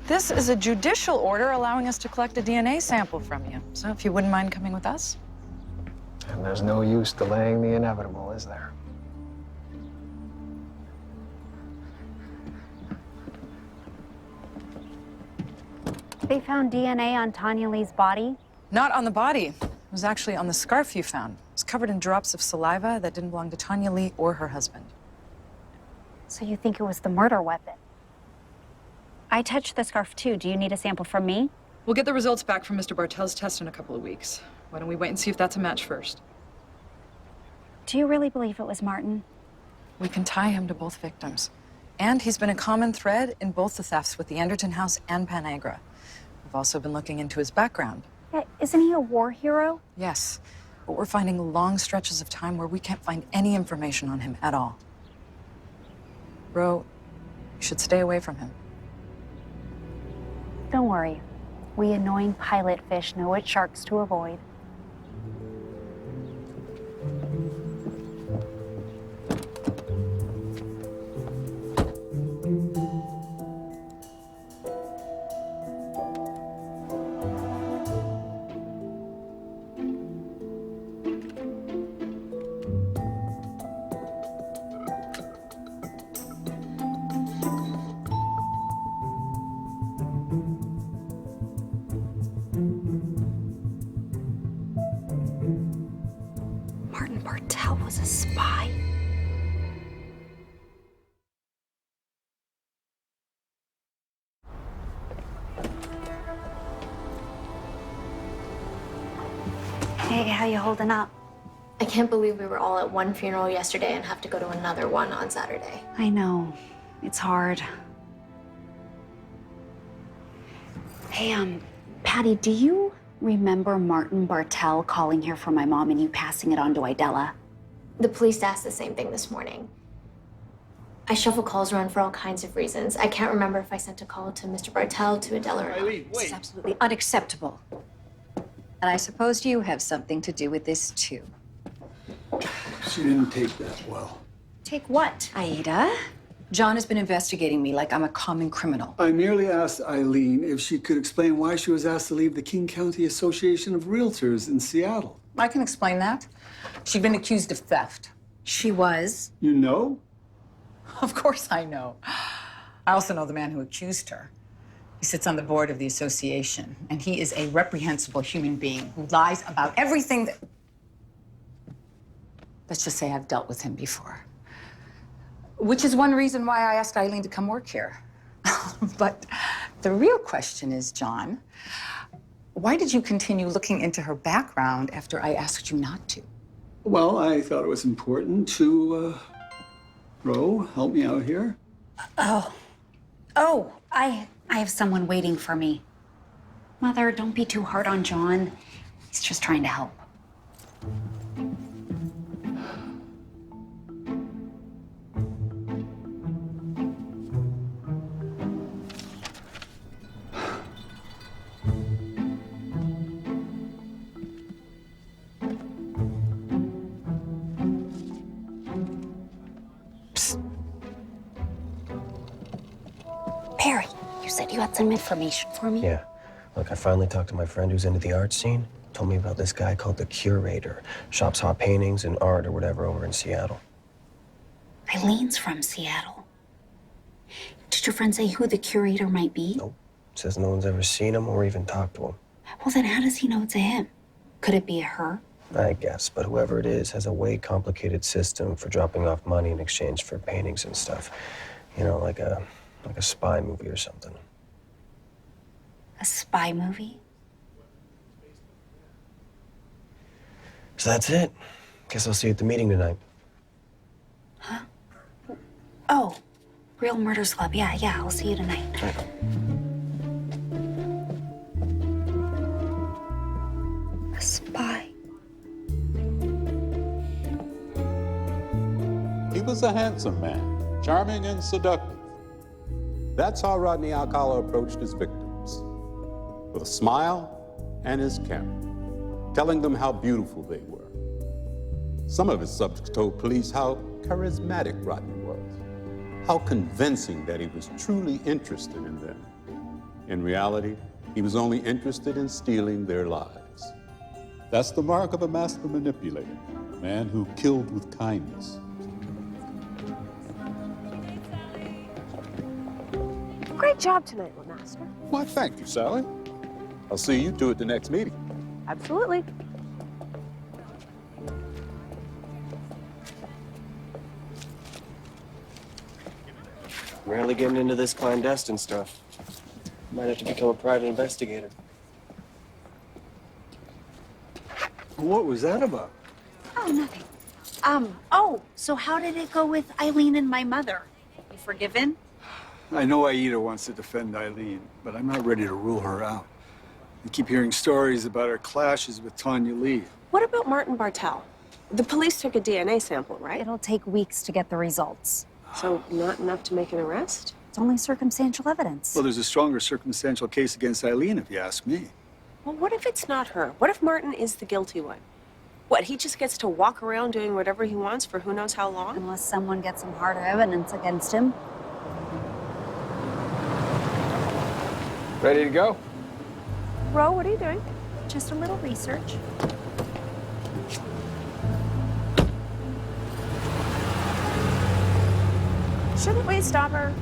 This is a judicial order allowing us to collect a DNA sample from you. So if you wouldn't mind coming with us. And there's no use delaying the inevitable, is there? They found DNA on Tanya Lee's body? Not on the body. It was actually on the scarf you found. It was covered in drops of saliva that didn't belong to Tanya Lee or her husband. So you think it was the murder weapon? I touched the scarf too. Do you need a sample from me? We'll get the results back from Mr. Bartel's test in a couple of weeks. Why don't we wait and see if that's a match first? Do you really believe it was Martin? We can tie him to both victims. And he's been a common thread in both the thefts with the Anderton house and Panagra. We've also been looking into his background. Yeah, isn't he a war hero? Yes, but we're finding long stretches of time where we can't find any information on him at all. Ro, you should stay away from him. Don't worry. We annoying pilot fish know which sharks to avoid. Martin Bartel was a spy? Hey, how you holding up? I can't believe we were all at one funeral yesterday and have to go to another one on Saturday. I know. It's hard. Hey, Patty, do you remember Martin Bartel calling here for my mom and you passing it on to Idella? The police asked the same thing this morning. I shuffle calls around for all kinds of reasons. I can't remember if I sent a call to Mr. Bartel, to Idella, or not. This is absolutely unacceptable. And I suppose you have something to do with this, too. She didn't take that well. Take what, Aida? John has been investigating me like I'm a common criminal. I merely asked Eileen if she could explain why she was asked to leave the King County Association of Realtors in Seattle. I can explain that. She'd been accused of theft. She was? You know? Of course I know. I also know the man who accused her. He sits on the board of the association, and he is a reprehensible human being who lies about everything that... Let's just say I've dealt with him before. Which is one reason why I asked Eileen to come work here. But the real question is, John, why did you continue looking into her background after I asked you not to? Well, I thought it was important to, Ro, help me out here. Oh, I have someone waiting for me. Mother, don't be too hard on John. He's just trying to help. Perry, you said you had some information for me? Yeah. Look, I finally talked to my friend who's into the art scene. Told me about this guy called the Curator. Shops hot paintings and art or whatever over in Seattle. Eileen's from Seattle. Did your friend say who the curator might be? Nope. Says no one's ever seen him or even talked to him. Well, then how does he know it's a him? Could it be a her? I guess, but whoever it is has a way complicated system for dropping off money in exchange for paintings and stuff. You know, like a spy movie or something. A spy movie? So that's it. Guess I'll see you at the meeting tonight. Huh? Oh, Real Murders Club. Yeah, I'll see you tonight. Right. A spy. He was a handsome man, charming and seductive. That's how Rodney Alcala approached his victims, with a smile and his camera, telling them how beautiful they were. Some of his subjects told police how charismatic Rodney was, how convincing that he was truly interested in them. In reality, he was only interested in stealing their lives. That's the mark of a master manipulator, a man who killed with kindness. Great job tonight, Master. Why, thank you, Sally. I'll see you two at the next meeting. Absolutely. Rarely getting into this clandestine stuff. Might have to become a private investigator. What was that about? Oh, nothing. So how did it go with Eileen and my mother? You forgiven? I know Aida wants to defend Eileen, but I'm not ready to rule her out. I keep hearing stories about her clashes with Tanya Lee. What about Martin Bartel? The police took a DNA sample, right? It'll take weeks to get the results. So not enough to make an arrest? It's only circumstantial evidence. Well, there's a stronger circumstantial case against Eileen, if you ask me. Well, what if it's not her? What if Martin is the guilty one? What, he just gets to walk around doing whatever he wants for who knows how long? Unless someone gets some harder evidence against him. Ready to go? Ro, what are you doing? Just a little research. Shouldn't we stop her?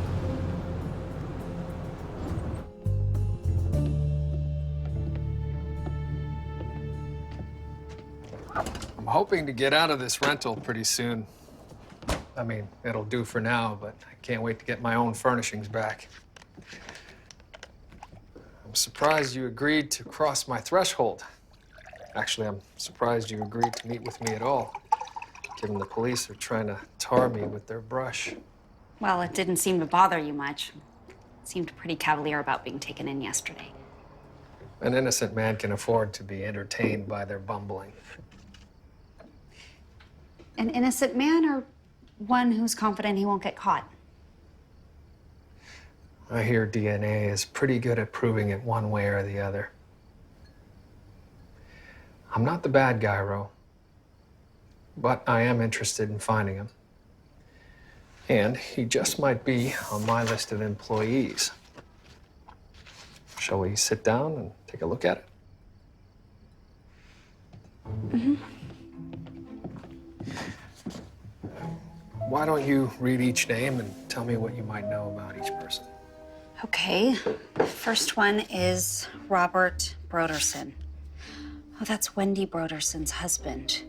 I'm hoping to get out of this rental pretty soon. I mean, it'll do for now, but I can't wait to get my own furnishings back. I'm surprised you agreed to cross my threshold. Actually, I'm surprised you agreed to meet with me at all, given the police are trying to tar me with their brush. Well, it didn't seem to bother you much. Seemed pretty cavalier about being taken in yesterday. An innocent man can afford to be entertained by their bumbling. An innocent man or one who's confident he won't get caught? I hear DNA is pretty good at proving it one way or the other. I'm not the bad guy, Ro. But I am interested in finding him. And he just might be on my list of employees. Shall we sit down and take a look at it? Mm-hmm. Why don't you read each name and tell me what you might know about each person? Okay. First one is Robert Broderson. Oh, that's Wendy Broderson's husband.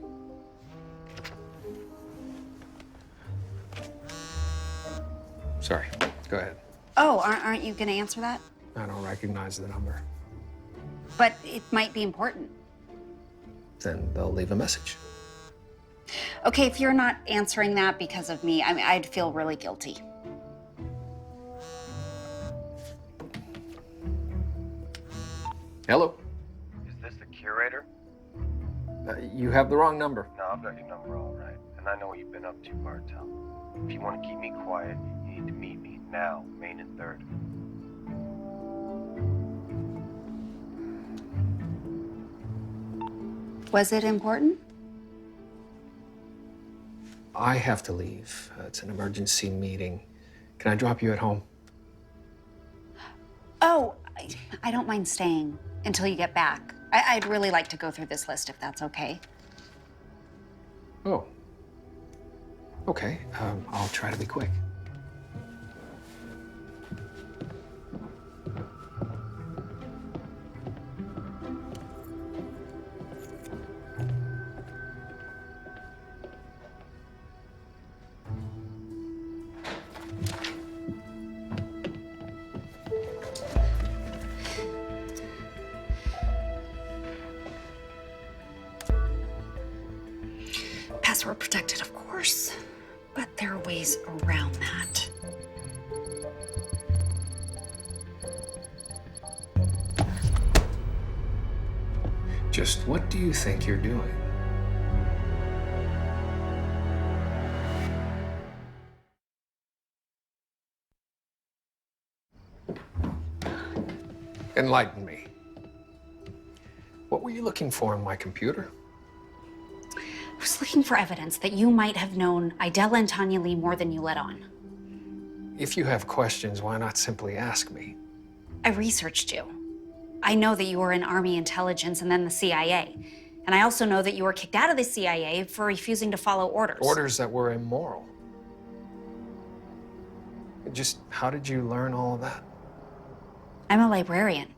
Sorry, go ahead. Oh, aren't you gonna answer that? I don't recognize the number. But it might be important. Then they'll leave a message. Okay, if you're not answering that because of me, I mean, I'd feel really guilty. Hello? Is this the curator? You have the wrong number. No, I've got your number all right. And I know what you've been up to, Bartel. If you want to keep me quiet, you need to meet me now, Main and 3rd. Was it important? I have to leave. It's an emergency meeting. Can I drop you at home? Oh, I don't mind staying until you get back. I'd really like to go through this list if that's okay. Oh. Okay, I'll try to be quick. Password protected, of course, but there are ways around that. Just what do you think you're doing? Enlighten me. What were you looking for in my computer? I was looking for evidence that you might have known Idella and Tanya Lee more than you let on. If you have questions, why not simply ask me? I researched you. I know that you were in Army intelligence and then the CIA. And I also know that you were kicked out of the CIA for refusing to follow orders. Orders that were immoral. Just how did you learn all of that? I'm a librarian.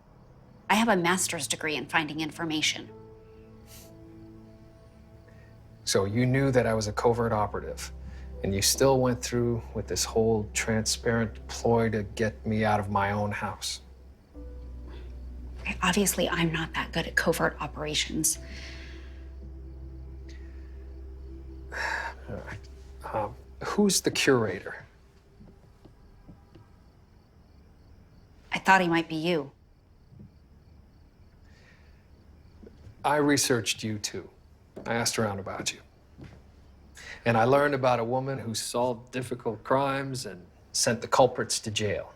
I have a master's degree in finding information. So you knew that I was a covert operative, And you still went through with this whole transparent ploy to get me out of my own house. Okay, obviously, I'm not that good at covert operations. All right. Who's the curator? I thought he might be you. I researched you too. I asked around about you. And I learned about a woman who solved difficult crimes and sent the culprits to jail.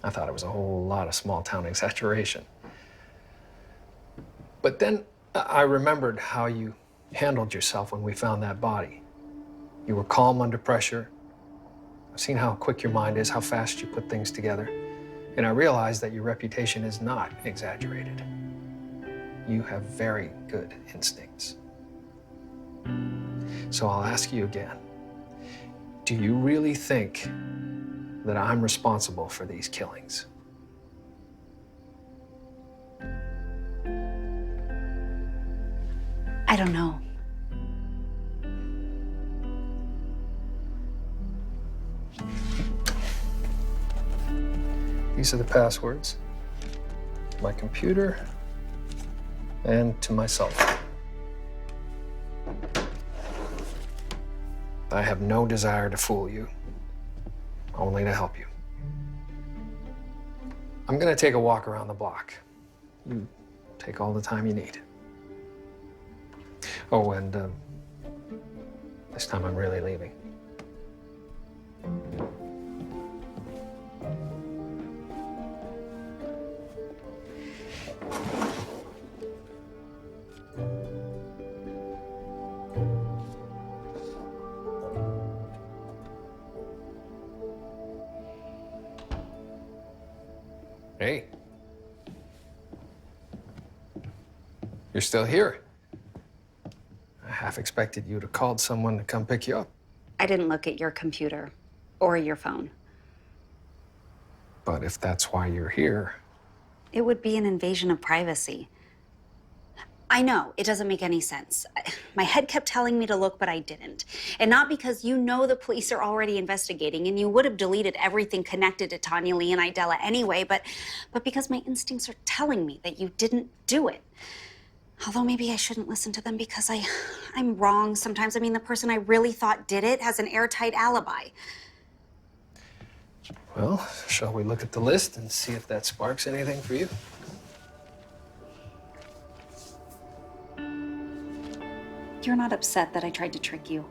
I thought it was a whole lot of small town exaggeration. But then I remembered how you handled yourself when we found that body. You were calm under pressure. I've seen how quick your mind is, how fast you put things together. And I realized that your reputation is not exaggerated. You have very good instincts. So I'll ask you again. Do you really think that I'm responsible for these killings? I don't know. These are the passwords. My computer and to my cell phone. I have no desire to fool you, only to help you. I'm gonna take a walk around the block. You take all the time you need. Oh, and this time I'm really leaving. Hey. You're still here. I half expected you to call someone to come pick you up. I didn't look at your computer or your phone. But if that's why you're here... It would be an invasion of privacy. I know, it doesn't make any sense. My head kept telling me to look, but I didn't. And not because you know the police are already investigating and you would have deleted everything connected to Tanya Lee and Idella anyway, but because my instincts are telling me that you didn't do it. Although maybe I shouldn't listen to them because I'm wrong sometimes. I mean, the person I really thought did it has an airtight alibi. Well, shall we look at the list and see if that sparks anything for you? You're not upset that I tried to trick you.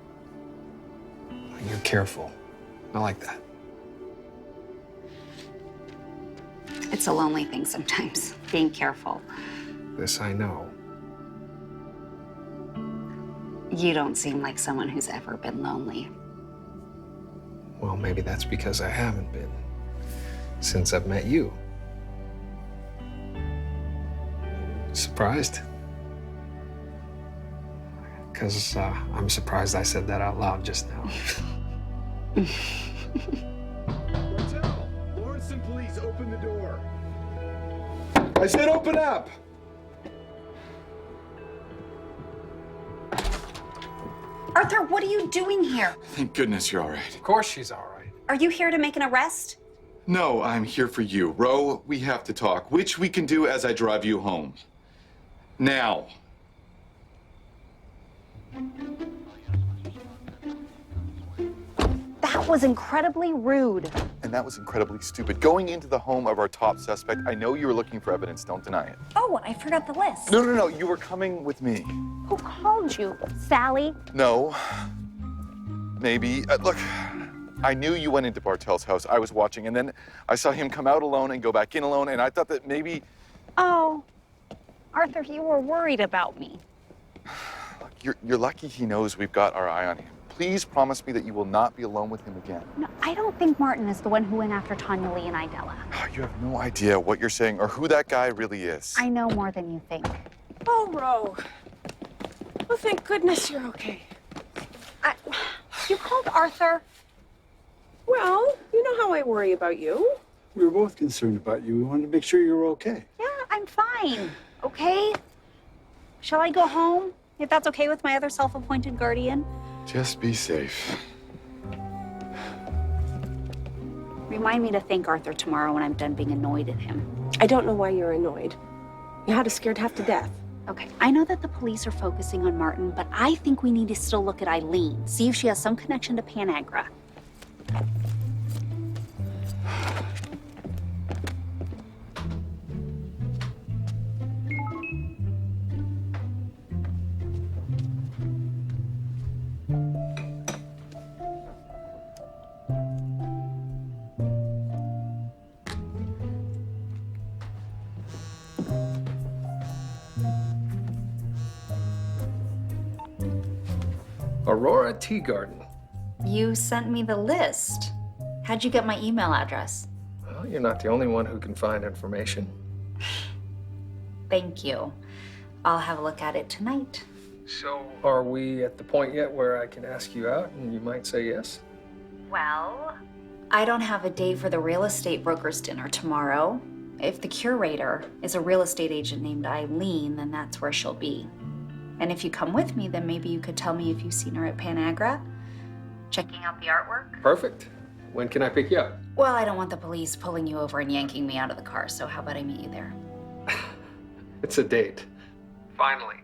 You're careful. I like that. It's a lonely thing sometimes, being careful. This I know. You don't seem like someone who's ever been lonely. Well, maybe that's because I haven't been since I've met you. Surprised? Because I'm surprised I said that out loud just now. Martel, Lawrence police, open the door. I said open up! Arthur, what are you doing here? Thank goodness you're all right. Of course she's all right. Are you here to make an arrest? No, I'm here for you. Ro, we have to talk, which we can do as I drive you home. Now. That was incredibly rude. And that was incredibly stupid. Going into the home of our top suspect, I know you were looking for evidence, don't deny it. Oh, I forgot the list. No, you were coming with me. Who called you? Sally? No. Maybe. Look, I knew you went into Bartel's house. I was watching, and then I saw him come out alone and go back in alone, and I thought that maybe... Oh, Arthur, you were worried about me. Look, you're lucky he knows we've got our eye on him. Please promise me that you will not be alone with him again. No, I don't think Martin is the one who went after Tanya Lee and Idella. You have no idea what you're saying or who that guy really is. I know more than you think. Oh, Ro. Well, thank goodness you're okay. You called Arthur? Well, you know how I worry about you. We were both concerned about you. We wanted to make sure you were okay. Yeah, I'm fine. Okay? Shall I go home? If that's okay with my other self-appointed guardian? Just be safe. Remind me to thank Arthur tomorrow when I'm done being annoyed at him. I don't know why you're annoyed. You had us scared half to death. Okay, I know that the police are focusing on Martin, but I think we need to still look at Eileen, see if she has some connection to Panagra. Aurora Teagarden. You sent me the list. How'd you get my email address? Well, you're not the only one who can find information. Thank you. I'll have a look at it tonight. So, are we at the point yet where I can ask you out and you might say yes? Well, I don't have a date for the real estate broker's dinner tomorrow. If the curator is a real estate agent named Eileen, then that's where she'll be. And if you come with me, then maybe you could tell me if you've seen her at Panagra, checking out the artwork. Perfect. When can I pick you up? Well, I don't want the police pulling you over and yanking me out of the car, so how about I meet you there? It's a date. Finally.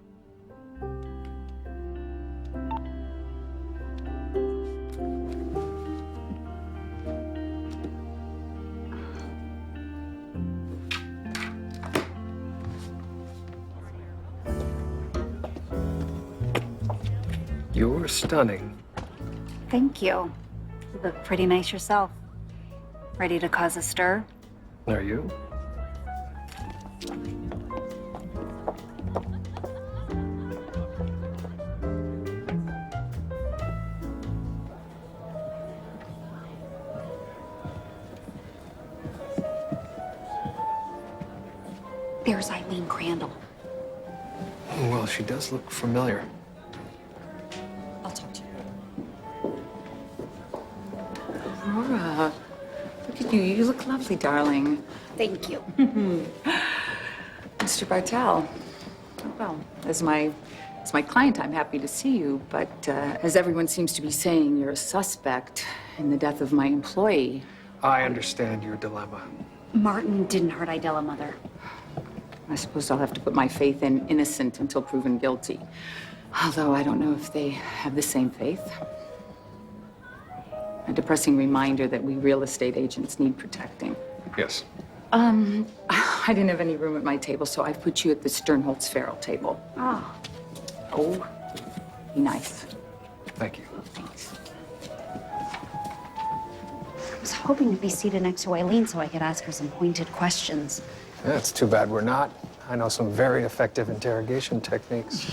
You're stunning. Thank you. You look pretty nice yourself. Ready to cause a stir? Are you? There's Eileen Crandall. Well, she does look familiar. I'll talk to you. Aurora, look at you. You look lovely, darling. Thank you. Mr. Bartell. Well, as my client, I'm happy to see you, but as everyone seems to be saying, you're a suspect in the death of my employee. I understand your dilemma. Martin didn't hurt Idella, Mother. I suppose I'll have to put my faith in innocent until proven guilty. Although I don't know if they have the same faith. A depressing reminder that we real estate agents need protecting. Yes. I didn't have any room at my table, so I've put you at the Sternholtz-Farrell table. Oh. Oh, be nice. Thank you. Thanks. I was hoping to be seated next to Eileen so I could ask her some pointed questions. Yeah, it's too bad we're not. I know some very effective interrogation techniques.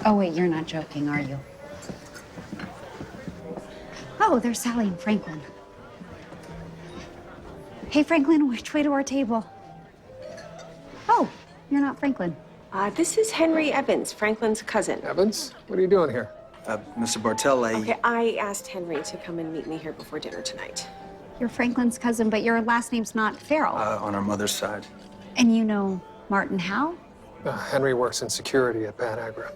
Oh, wait, you're not joking, are you? Oh, there's Sally and Franklin. Hey, Franklin, which way to our table? Oh, you're not Franklin. This is Henry Evans, Franklin's cousin. Evans? What are you doing here? Mr. Bartell, Okay, I asked Henry to come and meet me here before dinner tonight. You're Franklin's cousin, but your last name's not Farrell. on our mother's side. And you know Martin Howe? Henry works in security at Panagra.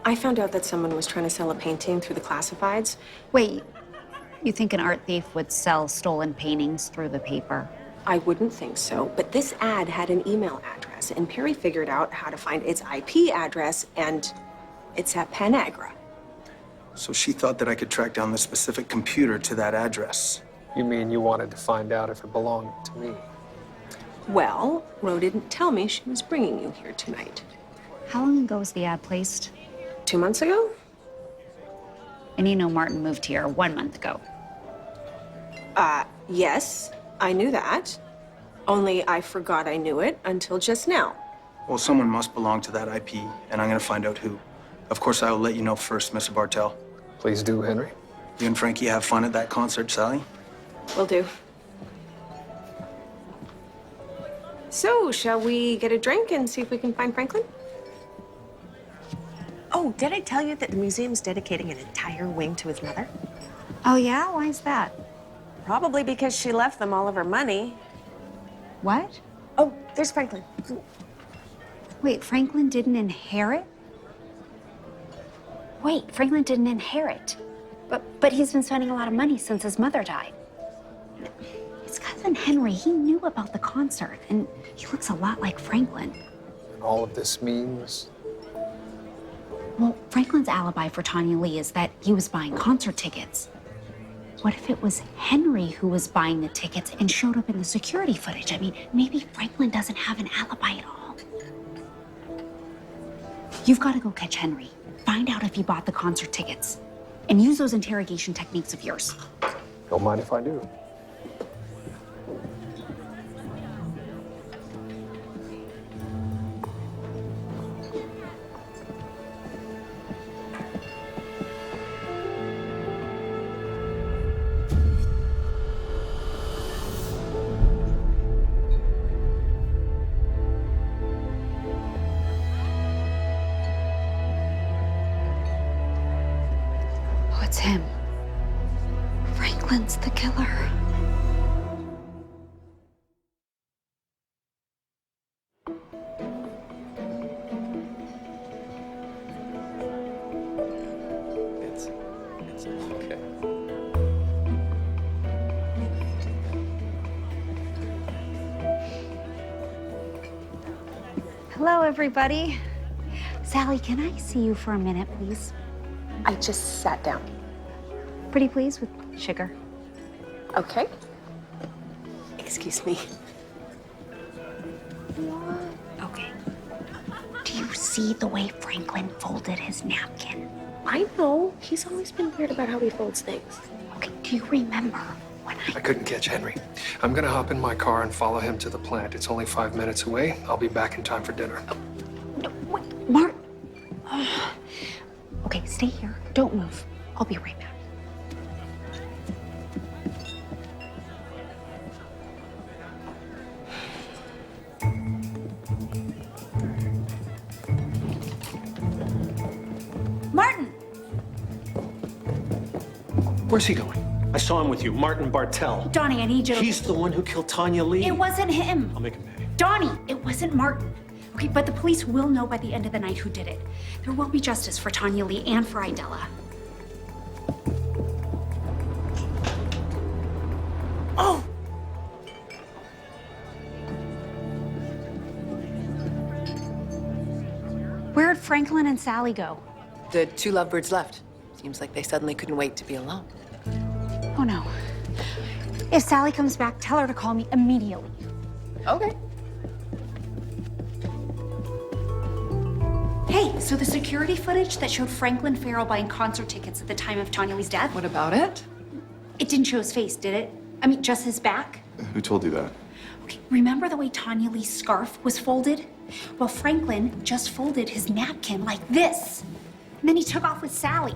I found out that someone was trying to sell a painting through the classifieds. Wait, you think an art thief would sell stolen paintings through the paper? I wouldn't think so, but this ad had an email address, and Perry figured out how to find its IP address, and it's at Panagra. So she thought that I could track down the specific computer to that address. You mean you wanted to find out if it belonged to me? Well, Ro didn't tell me she was bringing you here tonight. How long ago was the ad placed? 2 months ago? And you know Martin moved here 1 month ago. Yes, I knew that. Only I forgot I knew it until just now. Well, someone must belong to that IP, and I'm gonna find out who. Of course, I will let you know first, Mr. Bartell. Please do, Henry. You and Frankie have fun at that concert, Sally? Will do. So, shall we get a drink and see if we can find Franklin? Oh, did I tell you that the museum's dedicating an entire wing to his mother? Oh, yeah? Why is that? Probably because she left them all of her money. What? Oh, there's Franklin. Wait, Franklin didn't inherit? Wait, Franklin didn't inherit. But he's been spending a lot of money since his mother died. His cousin Henry, he knew about the concert, and he looks a lot like Franklin. And all of this means? Well, Franklin's alibi for Tanya Lee is that he was buying concert tickets. What if it was Henry who was buying the tickets and showed up in the security footage? I mean, maybe Franklin doesn't have an alibi at all. You've got to go catch Henry. Find out if he bought the concert tickets. And use those interrogation techniques of yours. Don't mind if I do. Oh, it's him. Franklin's the killer. It's okay. Hello, everybody. Sally, can I see you for a minute, please? I just sat down. Pretty please with sugar. Okay. Excuse me. Okay. Do you see the way Franklin folded his napkin? I know. He's always been weird about how he folds things. Okay, do you remember when I couldn't catch Henry. I'm gonna hop in my car and follow him to the plant. It's only 5 minutes away. I'll be back in time for dinner. Mark. Okay, stay here. Don't move. I'll be right back. Martin! Where's he going? I saw him with you, Martin Bartell. Donnie, I need you to... He's the one who killed Tanya Lee. It wasn't him. I'll make him pay. Donnie, it wasn't Martin. Okay, but the police will know by the end of the night who did it. There will be justice for Tanya Lee and for Idella. Oh! Where'd Franklin and Sally go? The two lovebirds left. Seems like they suddenly couldn't wait to be alone. Oh no. If Sally comes back, tell her to call me immediately. Okay. Hey, so the security footage that showed Franklin Farrell buying concert tickets at the time of Tanya Lee's death? What about it? It didn't show his face, did it? I mean, just his back? Who told you that? Okay, remember the way Tanya Lee's scarf was folded? Well, Franklin just folded his napkin like this. And then he took off with Sally.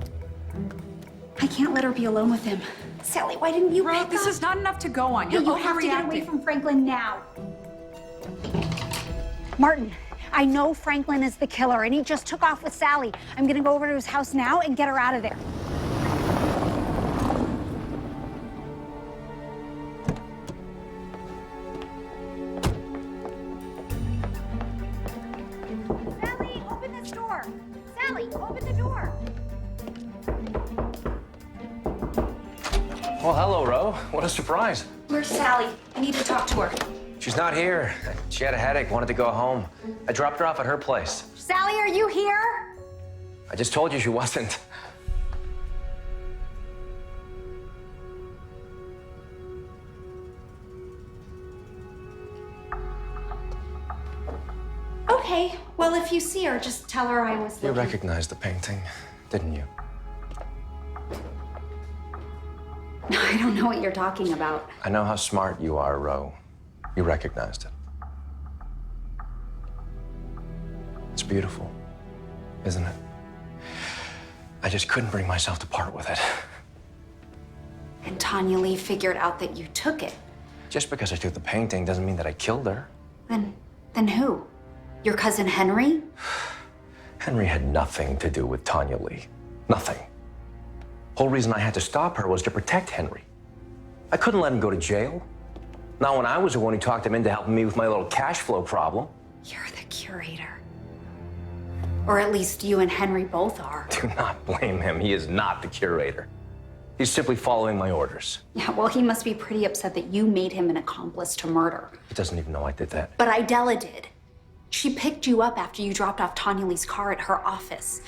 I can't let her be alone with him. Sally, why didn't you pick up? This is not enough to go on. Hey, You're you have to get away overreacting. from Franklin now. Martin, I know Franklin is the killer, and he just took off with Sally. I'm gonna go over to his house now and get her out of there. Sally, open this door. Sally, open the door. Well, hello, Ro. What a surprise. Where's Sally? I need to talk to her. She's not here. She had a headache, wanted to go home. I dropped her off at her place. Sally, are you here? I just told you she wasn't. Okay, well, if you see her, just tell her I was You looking. recognized the painting, didn't you? I don't know what you're talking about. I know how smart you are, Ro. You recognized it. It's beautiful, isn't it? I just couldn't bring myself to part with it. And Tanya Lee figured out that you took it. Just because I took the painting doesn't mean that I killed her. Then who? Your cousin Henry? Henry had nothing to do with Tanya Lee. Nothing. Whole reason I had to stop her was to protect Henry. I couldn't let him go to jail. Not when I was the one who talked him into helping me with my little cash flow problem. You're the curator. Or at least you and Henry both are. Do not blame him. He is not the curator. He's simply following my orders. Yeah, well, he must be pretty upset that you made him an accomplice to murder. He doesn't even know I did that. But Idella did. She picked you up after you dropped off Tanya Lee's car at her office.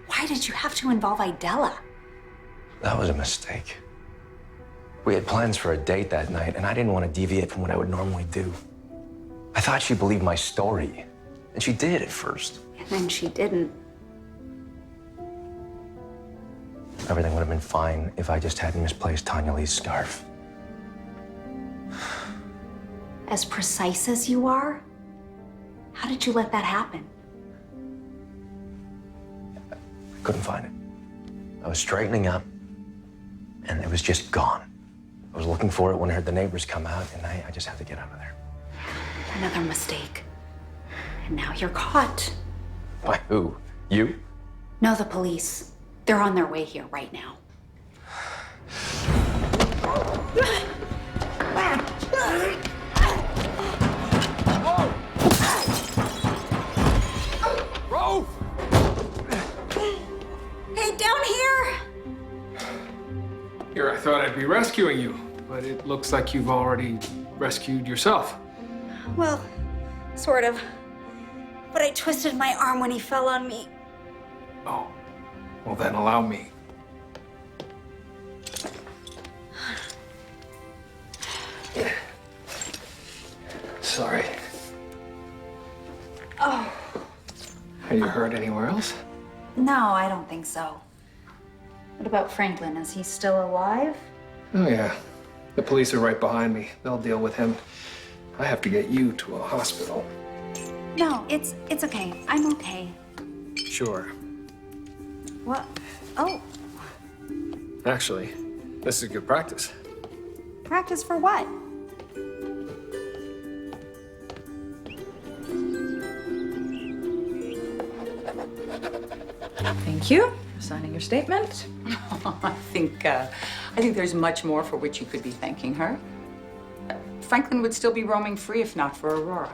Why did you have to involve Idella? That was a mistake. We had plans for a date that night, and I didn't want to deviate from what I would normally do. I thought she believed my story, and she did at first. And then she didn't. Everything would have been fine if I just hadn't misplaced Tanya Lee's scarf. As precise as you are, how did you let that happen? I couldn't find it. I was straightening up, and it was just gone. I was looking for it when I heard the neighbors come out, and I just had to get out of there. Another mistake. And now you're caught. By who? You? No, the police. They're on their way here right now. Rolf! Hey, down here! Here, I thought I'd be rescuing you, but it looks like you've already rescued yourself. Well, sort of. But I twisted my arm when he fell on me. Oh, well then allow me. Sorry. Oh. Are you hurt anywhere else? No, I don't think so. What about Franklin? Is he still alive? Oh yeah. The police are right behind me. They'll deal with him. I have to get you to a hospital. No, it's okay. I'm okay. Sure. What? Oh, Actually, this is good practice. practice for what? Thank you for signing your statement. I think there's much more for which you could be thanking her. Franklin would still be roaming free if not for Aurora.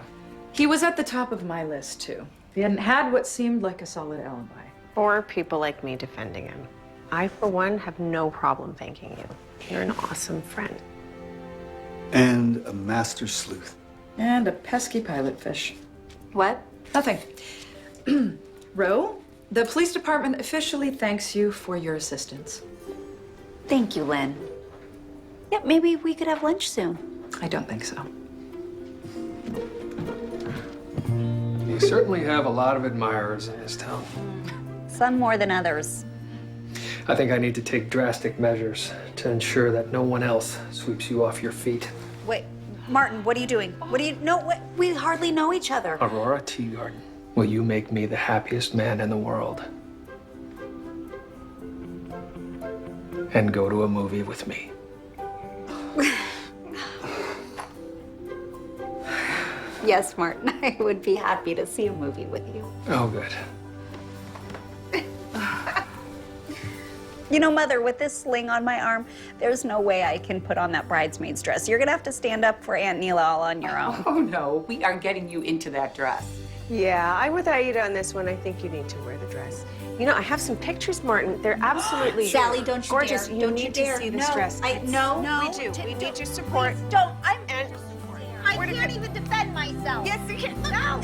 He was at the top of my list, too. He hadn't had what seemed like a solid alibi. Or people like me defending him. I, for one, have no problem thanking you. You're an awesome friend. And a master sleuth. And a pesky pilot fish. What? Nothing. Ro, the police department officially thanks you for your assistance. Thank you, Lynn. Yeah, maybe we could have lunch soon. I don't think so. You certainly have a lot of admirers in this town. Some more than others. I think I need to take drastic measures to ensure that no one else sweeps you off your feet. Wait, Martin, what are you doing? What do you know? We hardly know each other. Aurora Teagarden, will you make me the happiest man in the world? And go to a movie with me. Yes, Martin, I would be happy to see a movie with you. Oh, good. You know, Mother, with this sling on my arm, there's no way I can put on that bridesmaid's dress. You're gonna have to stand up for Aunt Neela all on your own. Oh no, we are getting you into that dress. Yeah, I'm with Aida on this one. I think you need to wear the dress. You know, I have some pictures, Martin. They're absolutely Sally, don't you gorgeous. dare. You Don't need you to dare. see this No, dress. no, we do. We need your support. Don't. And I can't even defend myself. Yes, you can. No.